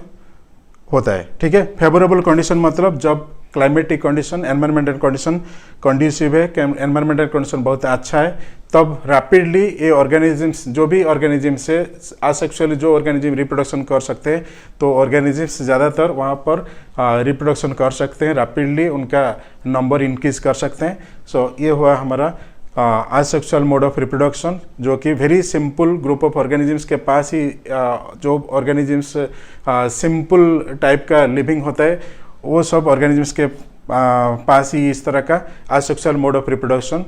Speaker 1: होता है। ठीक है, फेवरेबल कंडीशन मतलब जब climatic condition, environmental condition conducive है, एनवायरमेंटल कंडीशन बहुत अच्छा है, तब रैपिडली ये ऑर्गेनिजम्स, जो भी ऑर्गेनिजम्स है असेक्सुअली जो ऑर्गेनिज्म रिप्रोडक्शन कर सकते हैं, तो ऑर्गेनिजम्स ज़्यादातर वहाँ पर रिप्रोडक्शन कर सकते हैं, रैपिडली उनका नंबर इंक्रीज कर सकते हैं। सो ये हुआ हमारा असेक्सुअल मोड ऑफ रिप्रोडक्शन, जो कि very simple group of organisms के पास ही जो ऑर्गेनिजम्स सिंपल टाइप का लिविंग होता है, वो सब ऑर्गेनिजम्स के पास ही इस तरह का असेक्सुअल मोड ऑफ रिप्रोडक्शन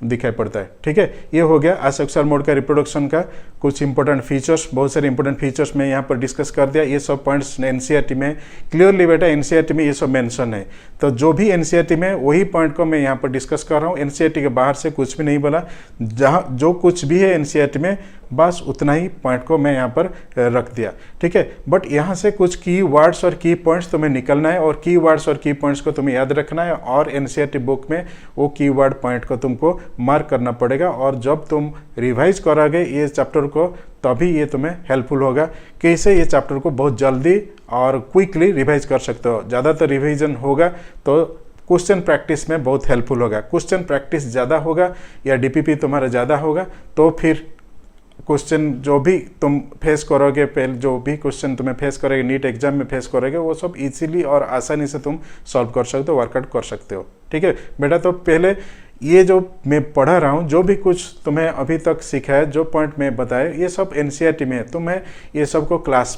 Speaker 1: दिखाई पड़ता है। ठीक है, ये हो गया असेक्सुअल मोड का रिप्रोडक्शन का कुछ इंपॉर्टेंट फीचर्स। बहुत सारे इंपॉर्टेंट फीचर्स मैं यहाँ पर डिस्कस कर दिया। ये सब पॉइंट्स एनसीईआरटी में क्लियरली बेटा एनसीईआरटी में ये सब मेंशन है, तो जो भी एनसीईआरटी में वही पॉइंट को मैं यहाँ पर डिस्कस कर रहा हूँ। एनसीईआरटी के बाहर से कुछ भी नहीं बोला, जहाँ जो कुछ भी है एनसीईआरटी में बस उतना ही पॉइंट को मैं यहाँ पर रख दिया। ठीक है, बट यहाँ से कुछ की वर्ड्स और की पॉइंट्स तुम्हें निकलना है और की वर्ड्स और की पॉइंट्स को तुम्हें याद रखना है और एनसीईआरटी बुक में वो की वर्ड पॉइंट को तुमको मार्क करना पड़ेगा। और जब तुम रिवाइज करोगे ये चैप्टर को तभी ये तुम्हें हेल्पफुल होगा। कैसे ये चैप्टर को बहुत जल्दी और क्विकली रिवाइज कर सकते हो। ज़्यादातर रिविजन होगा तो क्वेश्चन प्रैक्टिस में बहुत हेल्पफुल होगा। क्वेश्चन प्रैक्टिस ज़्यादा होगा या डीपीपी तुम्हारा ज़्यादा होगा तो फिर क्वेश्चन जो भी तुम फेस करोगे, पहले जो भी क्वेश्चन तुम्हें फेस करोगे नीट एग्जाम में फेस करोगे, वो सब इजीली और आसानी से तुम सॉल्व कर सकते हो, वर्कआउट कर सकते हो। ठीक है बेटा, तो पहले ये जो मैं पढ़ा रहा हूँ, जो भी कुछ तुम्हें अभी तक सीखा है, जो पॉइंट मैं बताया, ये सब एनसीईआरटी में है। तुम्हें ये सब को क्लास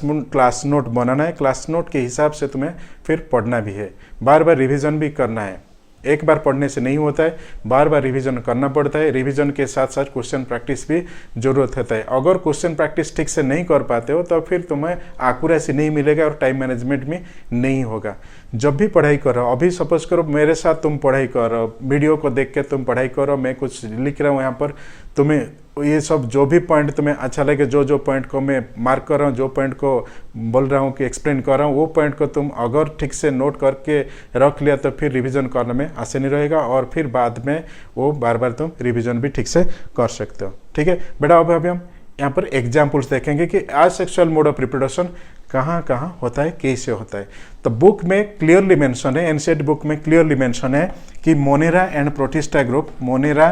Speaker 1: नोट बनाना है। क्लास नोट के हिसाब से तुम्हें फिर पढ़ना भी है, बार बार रिवीजन भी करना है। एक बार पढ़ने से नहीं होता है, बार बार रिवीजन करना पड़ता है। रिवीजन के साथ साथ क्वेश्चन प्रैक्टिस भी जरूरत होता है। अगर क्वेश्चन प्रैक्टिस ठीक से नहीं कर पाते हो तो फिर तुम्हें एक्यूरेसी नहीं मिलेगा और टाइम मैनेजमेंट भी नहीं होगा। जब भी पढ़ाई करो, अभी सपोज करो मेरे साथ तुम पढ़ाई करो, वीडियो को देख के तुम पढ़ाई करो, मैं कुछ लिख रहा हूँ यहाँ पर, तुम्हें ये सब जो भी पॉइंट तुम्हें अच्छा लगे, जो पॉइंट को मैं मार्क कर रहा हूँ, जो पॉइंट को बोल रहा हूँ कि एक्सप्लेन कर रहा हूँ, वो पॉइंट को तुम अगर ठीक से नोट करके रख लिया तो फिर रिवीजन करने में आसानी रहेगा और फिर बाद में वो बार बार तुम रिवीजन भी ठीक से कर सकते हो। ठीक है बेटा, अब अभी हम यहाँ पर एग्जाम्पल्स देखेंगे कि असेक्सुअल मोड ऑफ रिप्रोडक्शन कहाँ कहाँ होता है, कैसे होता है। तो बुक में क्लियरली मेंशन है, एनसीईआरटी बुक में क्लियरली मेंशन है कि Monera and protista group, Monera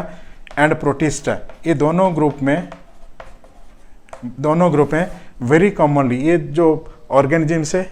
Speaker 1: and protista, ये दोनों ग्रुप में वेरी कॉमनली ये जो ऑर्गेनिजम्स है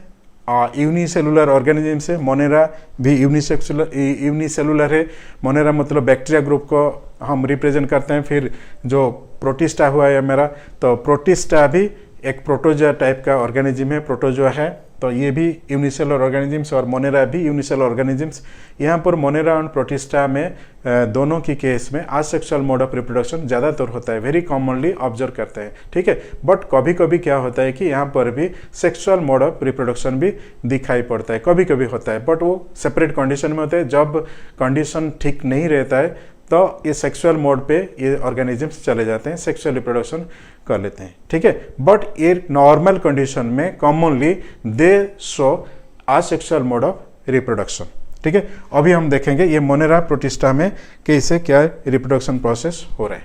Speaker 1: यूनिसेलुलर ऑर्गेनिजम्स है। मोनेरा भी यूनिसेलुलर है। मोनेरा मतलब बैक्टीरिया ग्रुप को हम रिप्रेजेंट करते हैं। फिर जो प्रोटिस्टा हुआ है मेरा, तो प्रोटिस्टा भी एक प्रोटोजोआ टाइप का ऑर्गेनिज्म है, प्रोटोजोआ है। तो ये भी यूनिसेलुलर ऑर्गेनिजम्स और मोनेरा भी यूनिसेलुलर ऑर्गेनिजम्स। यहाँ पर मोनेरा और प्रोटिस्टा में दोनों की केस में असेक्सुअल मोड ऑफ रिप्रोडक्शन ज़्यादातर होता है, वेरी कॉमनली ऑब्जर्व करते हैं। ठीक है, बट कभी कभी क्या होता है कि यहाँ पर भी सेक्सुअल मोड ऑफ रिप्रोडक्शन भी दिखाई पड़ता है, कभी कभी होता है, बट वो सेपरेट कंडीशन में होता है। जब कंडीशन ठीक नहीं रहता है तो ये सेक्सुअल मोड पे ये ऑर्गेनिजम्स चले जाते हैं, सेक्सुअल रिप्रोडक्शन कर लेते हैं। ठीक है, बट ये नॉर्मल कंडीशन में commonly they show asexual mode of reproduction. ठीक है, अभी हम देखेंगे ये मोनेरा प्रोटिस्टा में कैसे क्या रिप्रोडक्शन प्रोसेस हो रहा है।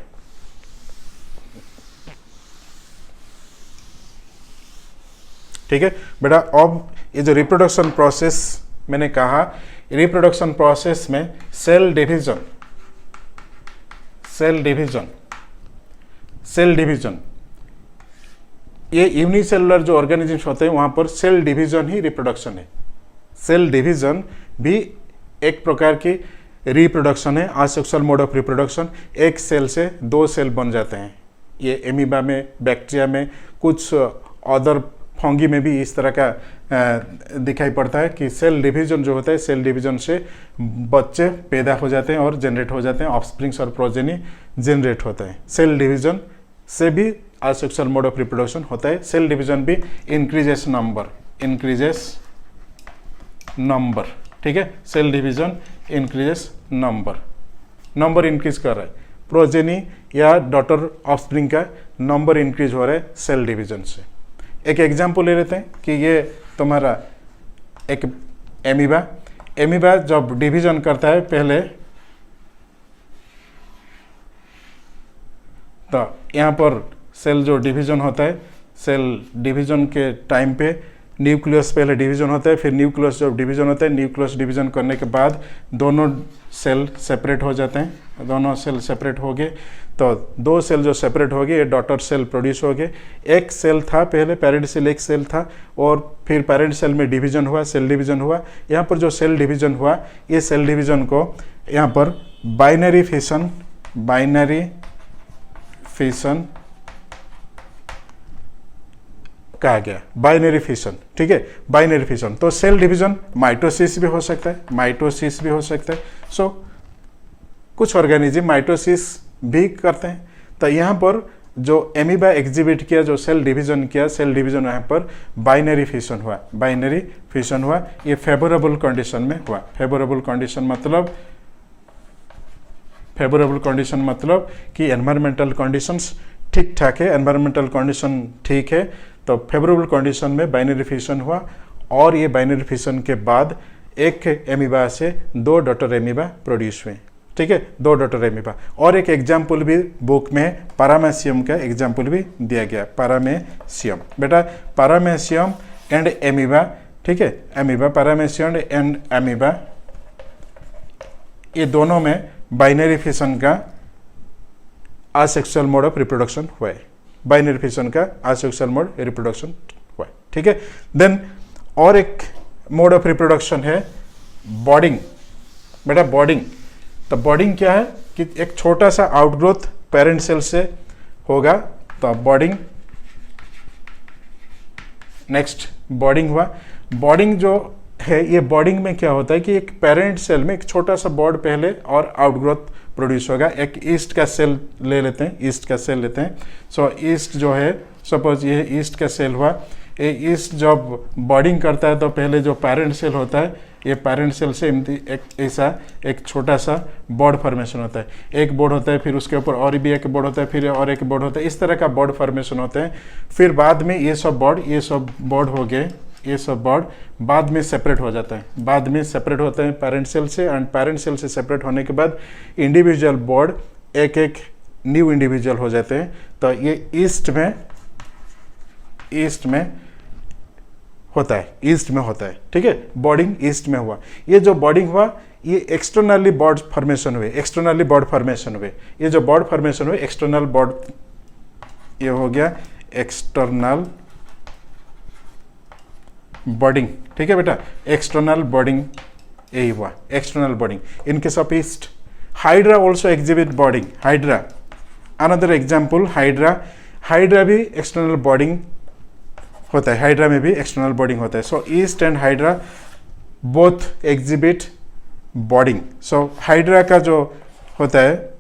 Speaker 1: ठीक है बेटा, अब ये जो रिप्रोडक्शन प्रोसेस मैंने कहा, रिप्रोडक्शन प्रोसेस में सेल डिवीजन ये यूनिसेलुलर जो ऑर्गेनिजम्स होते हैं वहां पर सेल डिवीजन ही रिप्रोडक्शन है। सेल डिवीजन भी एक प्रकार की रिप्रोडक्शन है, असेक्सुअल मोड ऑफ रिप्रोडक्शन। एक सेल से दो सेल बन जाते हैं। ये एमीबा में, बैक्टीरिया में, कुछ अदर फंगी में भी इस तरह का दिखाई पड़ता है कि सेल डिवीजन जो होता है, सेल डिवीजन से बच्चे पैदा हो जाते हैं और जनरेट हो जाते हैं, ऑफस्प्रिंग्स और प्रोजेनी जनरेट होता है। सेल डिवीजन से भी असेक्सुअल मोड ऑफ रिप्रोडक्शन होता है। सेल डिवीजन भी इंक्रीजेस नंबर। ठीक है, cell division increases number increase कर रहा है। प्रोजेनी या डॉटर ऑफस्प्रिंग का नंबर इंक्रीज हो रहा है सेल डिवीजन से। एक एग्जाम्पल ले लेते हैं कि ये तुम्हारा एक एमीबा जब डिवीजन करता है पहले, तो यहाँ पर सेल जो डिवीजन होता है, सेल डिवीजन के टाइम पे न्यूक्लियस पहले डिवीजन होता है, फिर न्यूक्लियस जब डिवीजन होता है, न्यूक्लियस डिवीजन करने के बाद दोनों सेल सेपरेट हो जाते हैं। दोनों सेल सेपरेट हो गए तो दो सेल जो सेपरेट हो गए ये डॉटर सेल प्रोड्यूस हो गए। एक सेल था पहले, पेरेंट सेल एक सेल था, और फिर पेरेंट सेल में डिवीजन हुआ, सेल डिवीजन हुआ। यहाँ पर जो सेल डिवीजन हुआ, ये सेल डिवीजन को यहाँ पर बाइनरी फिशन कहा गया, बाइनरी फिशन, ठीक है, बाइनरी फिशन। तो सेल डिवीजन माइटोसिस भी हो सकता है, माइटोसिस भी हो सकता है। सो कुछ ऑर्गेनिज्म माइटोसिस भी करते हैं। तो यहाँ पर जो एमीबा एग्जिबिट किया, जो सेल डिवीजन किया, सेल डिवीजन यहाँ पर बाइनरी फिशन हुआ, बाइनरी फिशन हुआ। ये फेवरेबल कंडीशन में हुआ। फेवरेबल कंडीशन मतलब, फेवरेबल कंडीशन मतलब कि एनवायरमेंटल कंडीशंस ठीक ठाक है, एनवायरमेंटल कंडीशन ठीक है, तो फेवरेबल कंडीशन में बाइनरी फिशन हुआ। और ये बाइनरी फिशन के बाद एक एमीबा से 2 डॉटर एमीबा प्रोड्यूस हुए, ठीक है, 2 डॉटर एमीबा। और एक एग्जाम्पल भी बुक में पैरामेसियम का एग्जाम्पल भी दिया गया, पैरामेसियम। बेटा पैरामेसियम एंड एमीबा, ठीक है, एमीबा, पैरामेसियम एंड एमीबा, ये दोनों में बाइनरी फिशन का असेक्सुअल मोड ऑफ रिप्रोडक्शन हुआ है, बाइनरी फिशन का असेक्सुअल मोड रिप्रोडक्शन हुआ है, ठीक है। देन और एक मोड ऑफ रिप्रोडक्शन है बॉडिंग। बेटा बॉडिंग, तो बॉडिंग क्या है कि एक छोटा सा आउटग्रोथ पेरेंट सेल से होगा, तो बॉडिंग। नेक्स्ट बॉडिंग हुआ। बॉडिंग जो है, ये बॉडिंग में क्या होता है कि एक पेरेंट सेल में एक छोटा सा बॉड पहले और आउटग्रोथ प्रोड्यूस होगा। एक ईस्ट का सेल ले लेते हैं, ईस्ट का सेल लेते हैं। सो ईस्ट जो है, सपोज ये ईस्ट का सेल हुआ, ये ईस्ट जब बॉडिंग करता है तो पहले जो पेरेंट सेल होता है, ये पेरेंट सेल से एक ऐसा एक छोटा सा बॉड फॉर्मेशन होता है। एक बॉड होता है, फिर उसके ऊपर और भी एक बॉड होता है, फिर और एक बॉड होता है, इस तरह का बॉड फॉर्मेशन होता है। फिर बाद में ये सब बॉड हो गए, ये सब बॉड बाद में सेपरेट हो जाता है, बाद में सेपरेट होते हैं पेरेंट सेल से। एंड पेरेंट सेल से सेपरेट होने के बाद इंडिविजुअल बॉड एक एक न्यू इंडिविजुअल हो जाते हैं। तो ये ईस्ट में होता है, ईस्ट में होता है, ठीक है, बॉडिंग ईस्ट में हुआ। ये जो बॉडिंग हुआ, ये एक्सटर्नली बॉड फॉर्मेशन हुए, एक्सटर्नली बॉड फॉर्मेशन हुए। ये जो बॉड फॉर्मेशन हुए, एक्सटर्नल बॉड, ये हो गया एक्सटर्नल बॉडिंग, ठीक है बेटा, एक्सटर्नल बॉडिंग, यही हुआ external budding. In case of yeast, hydra also exhibit budding. Hydra, another example, hydra भी एक्सटर्नल बॉडिंग होता है, हाइड्रा में भी एक्सटर्नल बॉडिंग होता है। So yeast and hydra both exhibit budding. So hydra का जो होता है,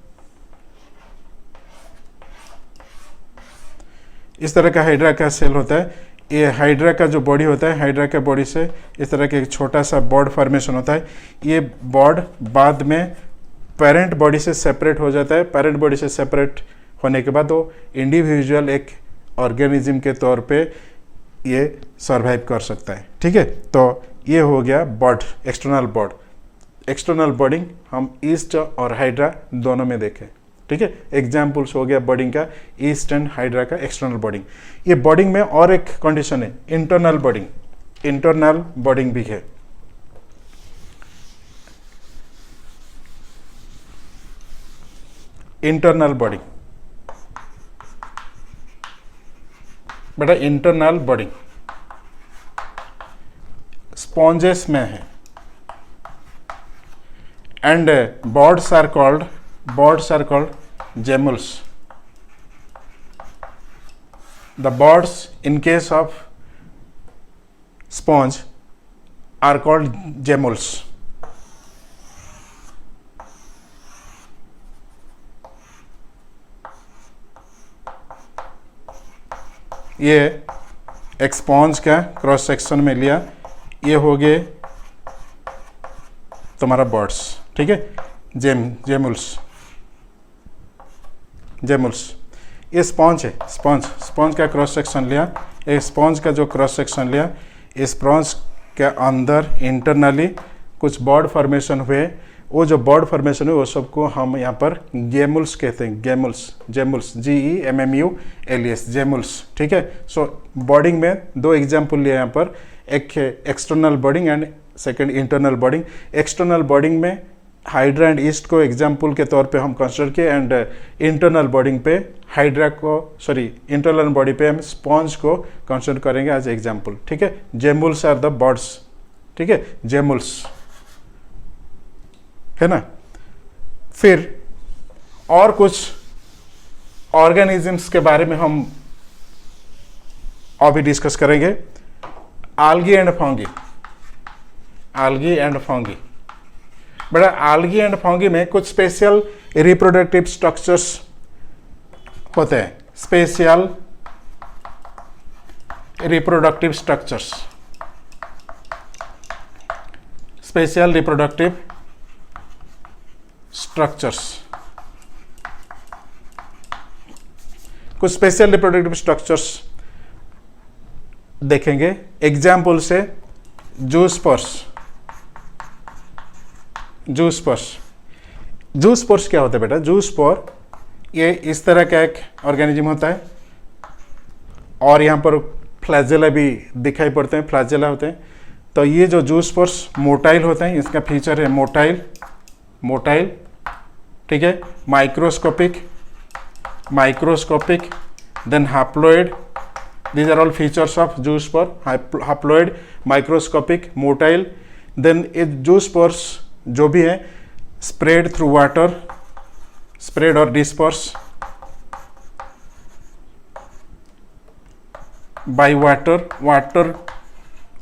Speaker 1: इस तरह का हाइड्रा का सेल होता है। ये हाइड्रा का जो बॉडी होता है, हाइड्रा के बॉडी से इस तरह के एक छोटा सा बॉड फॉर्मेशन होता है। ये बॉड बाद में पेरेंट बॉडी से सेपरेट हो जाता है। पेरेंट बॉडी से सेपरेट होने के बाद वो इंडिविजुअल एक ऑर्गेनिज्म के तौर पे ये सर्वाइव कर सकता है, ठीक है। तो ये हो गया bud, external bud. External budding हम ईस्ट और हाइड्रा दोनों में देखें, ठीक है। एग्जाम्पल्स हो गया बॉडिंग का, ईस्ट एंड हाइड्रा का एक्सटर्नल बॉडिंग। ये बॉडिंग में और एक कंडीशन है, इंटरनल बॉडिंग। इंटरनल बॉडिंग भी है। इंटरनल बॉडिंग, बेटा इंटरनल बॉडिंग स्पॉन्जेस में है। And buds are called gemmules. The boards in case of sponge are called gemmules. ये एक स्पॉन्ज का क्रॉस सेक्शन में लिया, ये हो गए तुम्हारा बॉर्ड्स, ठीक है, जेमुल्स। ये स्पॉन्ज है, स्पॉन्ज का क्रॉस सेक्शन लिया। एक स्पॉन्ज का जो क्रॉस सेक्शन लिया, इस स्पॉन्ज के अंदर इंटरनली कुछ बॉड फॉर्मेशन हुए। वो जो बॉड फॉर्मेशन हुए वो सबको हम यहाँ पर गेमुल्स कहते हैं, जेमुल्स, GEMMULS, जेमुल्स, ठीक है। सो बॉडिंग में 2 एग्जाम्पल लिया यहाँ पर, एक external bonding and second internal bonding. External bonding में हाइड्रा एंड ईस्ट को एग्जाम्पल के तौर पे हम कंसिडर किए, एंड इंटरनल बॉडिंग पे इंटरनल बॉडी पे हम स्पॉन्ज को कंसिडर करेंगे एज एग्जाम्पल, ठीक है। जेमुल्स आर द बॉड्स, ठीक है, जेमुल्स है ना। फिर और कुछ ऑर्गेनिजम्स के बारे में हम अभी डिस्कस करेंगे। Algae and fungi, algae and fungi. बेटा आल्गी एंड फंगी में कुछ स्पेशल रिप्रोडक्टिव स्ट्रक्चर्स होते हैं, special reproductive structures, special reproductive structures. कुछ स्पेशल रिप्रोडक्टिव स्ट्रक्चर्स देखेंगे एग्जाम्पल से। जूस्पर्स, जूस्पर्स, जूस्पर्स क्या होता है बेटा? जूस्पर ये इस तरह का एक ऑर्गेनिज्म होता है और यहाँ पर फ्लैजेला भी दिखाई पड़ते हैं, फ्लैजेला होते हैं। तो ये जो जूस्पर्स मोटाइल होते हैं, इसका फीचर है मोटाइल, मोटाइल, ठीक है, microscopic, microscopic, then haploid. These are all features of zoospore, haploid, microscopic, motile. Then ये zoospores जो भी है spread through water, spread or disperse by water, water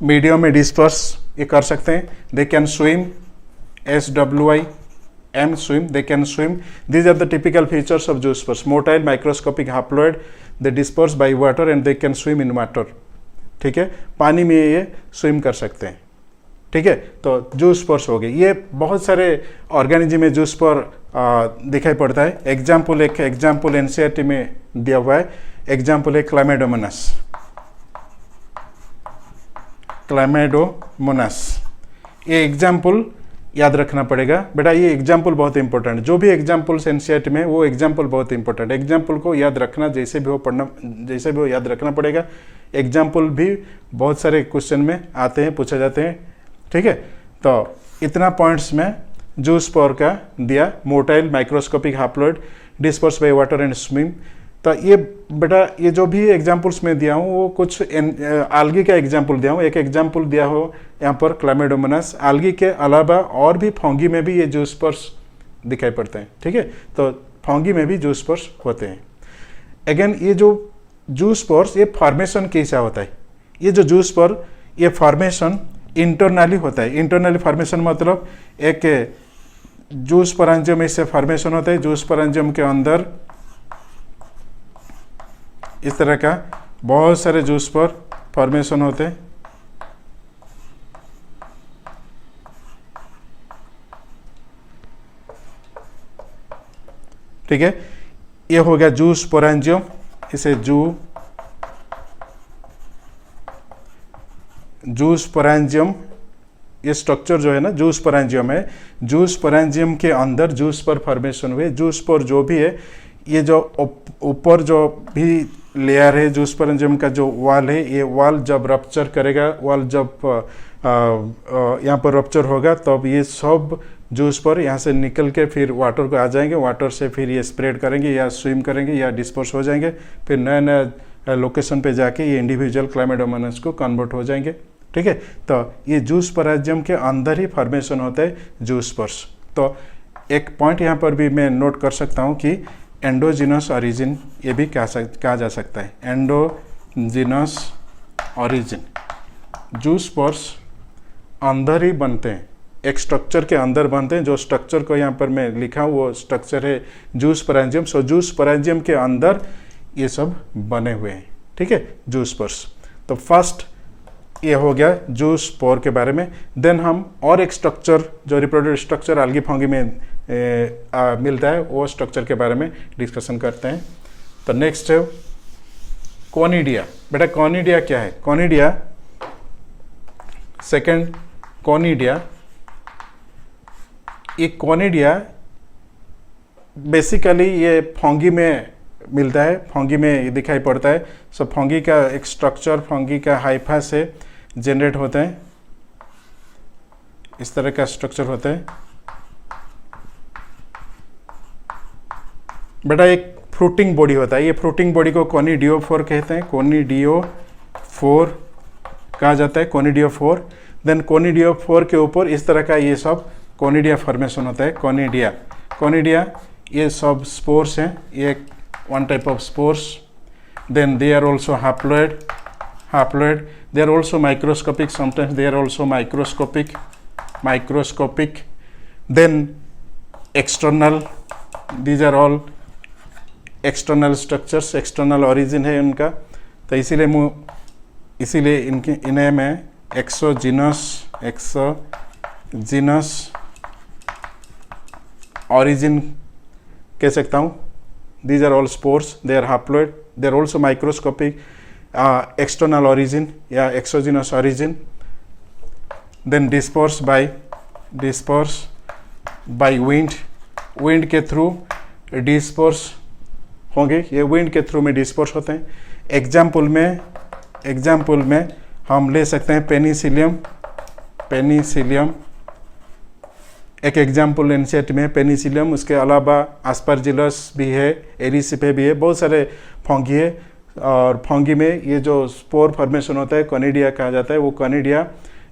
Speaker 1: medium में disperse ये कर सकते हैं। They can swim, SWIM, swim, they can swim. These are the typical features of zoospores, motile, microscopic, haploid. They disperse by water and they can swim in water. ठीक है, पानी में ये स्विम कर सकते हैं। ठीक है, तो जूस्पर्स हो गए। ये बहुत सारे ऑर्गेनिज्म में जूस्पर दिखाई पड़ता है। एग्जाम्पल, एक एग्जाम्पल एनसीईआरटी में दिया हुआ है। एग्जाम्पल है क्लाइमेडोमोनास, क्लाइमेडोमोनास। ये एग्जाम्पल याद रखना पड़ेगा बेटा, ये एग्जाम्पल बहुत इंपॉर्टेंट। जो भी एग्जाम्पल्स एनसीईआरटी में, वो एग्जाम्पल बहुत इंपॉर्टेंट। एग्जाम्पल को याद रखना, जैसे भी हो पढ़ना, जैसे भी हो याद रखना पड़ेगा। एग्जाम्पल भी बहुत सारे क्वेश्चन में आते हैं, पूछे जाते हैं। ठीक है, तो इतना पॉइंट्स में जूस्पर का दिया, motile, microscopic, haploid, disperse by water and swim. तो ये बेटा ये जो भी एग्जाम्पल्स में दिया हूँ वो कुछ आल्गी का एग्जाम्पल दिया हूँ। एक एग्जाम्पल दिया हो यहाँ पर क्लाइमेडोमोनास। आल्गी के अलावा और भी फंगी में भी ये जूस्पर्स दिखाई पड़ते हैं। ठीक है, तो फंगी में भी जूस्पर्स होते हैं। अगेन ये जो जूस्पर्स, ये फॉर्मेशन कैसा होता है? ये जो जूस्पर, ये फॉर्मेशन इंटरनली होता है। इंटरनली फॉर्मेशन मतलब एक जूस्परेंजियम इससे फॉर्मेशन होता है। जूस्परेंजियम के अंदर इस तरह का बहुत सारे जूस्पर फॉर्मेशन होते हैं। ठीक है, ये हो गया जूस्पोरेंजियम। इसे जूस्पोरेंजियम, ये स्ट्रक्चर जो है ना जूस्पोरेंजियम है। जूस्पोरेंजियम के अंदर जूस्पर फॉर्मेशन हुए। जूस्पर जो भी है, ये जो ऊपर जो भी लेयर है जूस्पोरेंजियम का, जो वाल है, ये वाल जब रप्चर करेगा, वाल जब यहाँ पर रप्चर होगा, तब ये सब जूस्पर यहाँ से निकल के फिर वाटर को आ जाएंगे। वाटर से फिर ये स्प्रेड करेंगे या स्विम करेंगे या डिस्पर्स हो जाएंगे। फिर नया नया लोकेशन पे जाके ये इंडिविजुअल क्लाइमेडोमोनास को कन्वर्ट हो जाएंगे। ठीक है, तो ये जूस्पोरेंजियम के अंदर ही फॉर्मेशन होता है जूस्पर्स। तो एक पॉइंट यहाँ पर भी मैं नोट कर सकता हूँ कि एंडोजिनस ओरिजिन ये भी कहा जा सकता है। एंडोजिनस ओरिजिन, जूस्पर्स अंदर ही बनते हैं, एक स्ट्रक्चर के अंदर बनते हैं। जो स्ट्रक्चर को यहाँ पर मैं लिखा हूँ वो स्ट्रक्चर है जूस्पोरेंजियम। सो जूस्पोरेंजियम के अंदर ये सब बने हुए हैं। ठीक है, जूस्पर्स। तो फर्स्ट ये हो गया जूस्पोर के बारे में। देन हम और एक स्ट्रक्चर जो रिप्रोडक्टिव स्ट्रक्चर आल्गी फंगी में मिलता है, वो स्ट्रक्चर के बारे में डिस्कशन करते हैं। तो नेक्स्ट है कोनिडिया। बेटा कोनिडिया क्या है? Conidia, second conidia. ये कोनिडिया बेसिकली ये फंगी में मिलता है, फंगी में ये दिखाई पड़ता है। सो फंगी का एक स्ट्रक्चर, फंगी का हाइफा से जनरेट होते हैं। इस तरह का स्ट्रक्चर होता है। बेटा एक फ्रूटिंग बॉडी होता है। ये फ्रूटिंग बॉडी को कोनिडियोफोर कहते हैं। कोनिडियोफोर कहा जाता है, कोनिडियोफोर। देन कोनिडियोफोर के ऊपर इस तरह का ये सब कोनिडिया फॉर्मेशन होता है। कोनिडिया, कोनिडिया ये सब स्पोर्स हैं। ये one type of spores. Then they are also haploid, haploid. They are also microscopic, sometimes they are also microscopic. Then external, these are all external structures, external origin है उनका, तो इसीलिए इन्हें मैं एक्सोजीनस origin कह सकता हूँ. These are all spores, they are haploid, they are also microscopic, external origin या exogenous origin. Then dispersed by wind के थ्रू डिस्पर्स होंगे, ये विंड के थ्रू में डिस्पर्स होते हैं. एग्जाम्पल में हम ले सकते हैं पेनिसिलियम, एक एग्जाम्पल एनसीईआरटी में पेनिसिलियम. उसके अलावा एस्परजिलस भी है, एरिसिपे भी है, बहुत सारे फंगी है. और फंगी में ये जो स्पोर फॉर्मेशन होता है कॉनिडिया कहा जाता है. वो कॉनिडिया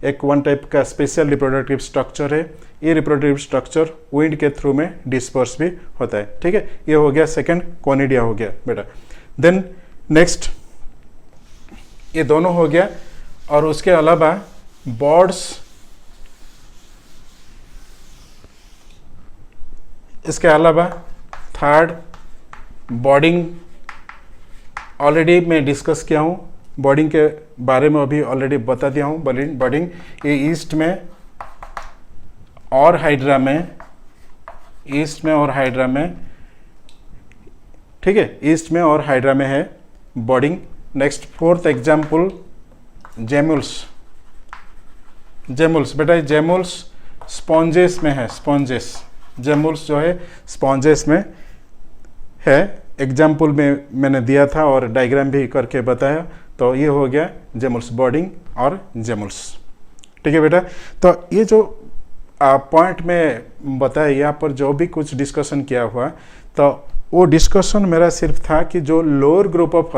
Speaker 1: एक वन टाइप का स्पेशल रिप्रोडक्टिव स्ट्रक्चर है. ये रिप्रोडक्टिव स्ट्रक्चर विंड के थ्रू में डिस्पर्स भी होता है. ठीक है, ये हो गया सेकंड, कॉनिडिया हो गया बेटा. देन नेक्स्ट ये दोनों हो गया. और उसके अलावा बॉर्ड्स, इसके अलावा थर्ड बॉर्डिंग ऑलरेडी मैं डिस्कस किया हूँ. बॉर्डिंग के बारे में अभी ऑलरेडी बता दिया हूँ. बॉर्डिंग ये ईस्ट में और हाइड्रा में, ठीक है, ईस्ट में और हाइड्रा में है बॉर्डिंग. नेक्स्ट फोर्थ एग्जाम्पल जेमुल्स बेटा. जेमुल्स स्पॉन्जेस में है, जेमुल्स जो है स्पॉन्जेस में है. एग्जाम्पल में मैंने दिया था और डायग्राम भी करके बताया. तो ये हो गया जेमुल्स, बॉर्डिंग और जेमुल्स. ठीक है बेटा. तो ये जो पॉइंट में बताया, यहाँ पर जो भी कुछ डिस्कशन किया हुआ, तो वो डिस्कशन मेरा सिर्फ था कि जो लोअर ग्रुप ऑफ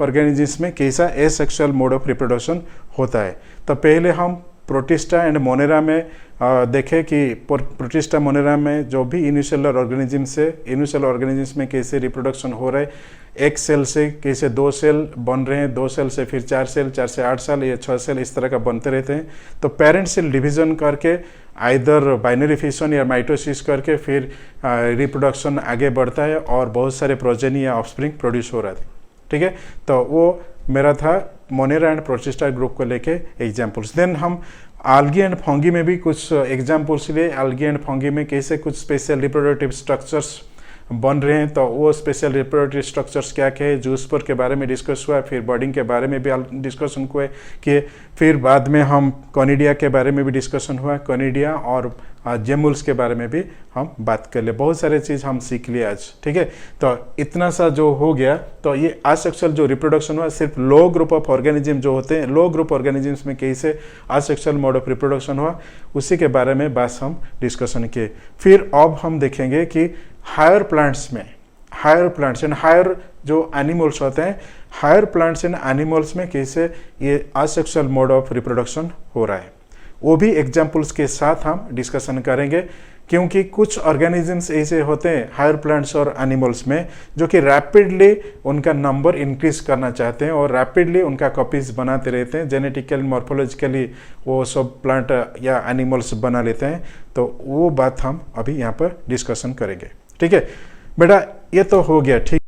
Speaker 1: ऑर्गेनिजम्स में कैसा एसेक्सुअल मोड ऑफ रिप्रोडक्शन होता है. तो पहले हम प्रोटिस्टा एंड मोनेरा में देखें कि प्रोटिस्टा मोनेरा में जो भी इनिशियल ऑर्गेनिजम्स में कैसे रिप्रोडक्शन हो रहा है. एक सेल से कैसे 2 सेल बन रहे हैं, 2 सेल से फिर 4 सेल, 4 से 8 सेल, या 6 सेल, इस तरह का बनते रहते हैं. तो पेरेंट सेल डिवीजन करके आइदर बाइनरी फिशन या माइटोसिस करके फिर रिप्रोडक्शन आगे बढ़ता है और बहुत सारे प्रोजेनी या ऑफस्प्रिंग प्रोड्यूस हो रहा है. ठीक है, तो वो मेरा था मोनेरा एंड प्रोटिस्टा ग्रुप को लेके एग्जाम्पल्स. देन हम आल्गी एंड फंगी में भी कुछ एग्जाम्पल्स लिए. आल्गी एंड फंगी में कैसे कुछ स्पेशल रिप्रोडक्टिव स्ट्रक्चर्स बन रहे हैं, तो वो स्पेशल रिप्रोडक्टिव स्ट्रक्चर्स क्या क्या है, जूस्पर के बारे में डिस्कस हुआ. फिर बॉर्डिंग के बारे में भी डिस्कशन किए. फिर बाद में हम कॉनिडिया के बारे में भी डिस्कशन हुआ. कॉनिडिया और जेमुल्स के बारे में भी हम बात कर ले. बहुत सारे चीज़ हम सीख लिए आज. ठीक है, तो इतना सा जो हो गया, तो ये असेक्सुअल जो रिप्रोडक्शन हुआ सिर्फ लो ग्रुप ऑफ ऑर्गेनिज्म जो होते हैं, लो ग्रुप ऑर्गेनिजम्स में कैसे असेक्सुअल मोड ऑफ रिप्रोडक्शन हुआ, उसी के बारे में बस हम डिस्कशन किए. फिर अब हम देखेंगे कि हायर प्लांट्स एंड हायर जो एनिमल्स होते हैं, हायर प्लांट्स एंड एनिमल्स में कैसे ये असेक्सुअल मोड ऑफ रिप्रोडक्शन हो रहा है, वो भी एग्जाम्पल्स के साथ हम डिस्कशन करेंगे. क्योंकि कुछ ऑर्गेनिजम्स ऐसे होते हैं हायर प्लांट्स और एनिमल्स में जो कि रैपिडली उनका नंबर इंक्रीज करना चाहते हैं और रैपिडली उनका कॉपीज बनाते रहते हैं. जेनेटिकली मॉर्फोलॉजिकली वो सब प्लांट या एनिमल्स बना लेते हैं. तो वो बात हम अभी यहाँ पर डिस्कशन करेंगे. ठीक है बेटा, ये तो हो गया. ठीक.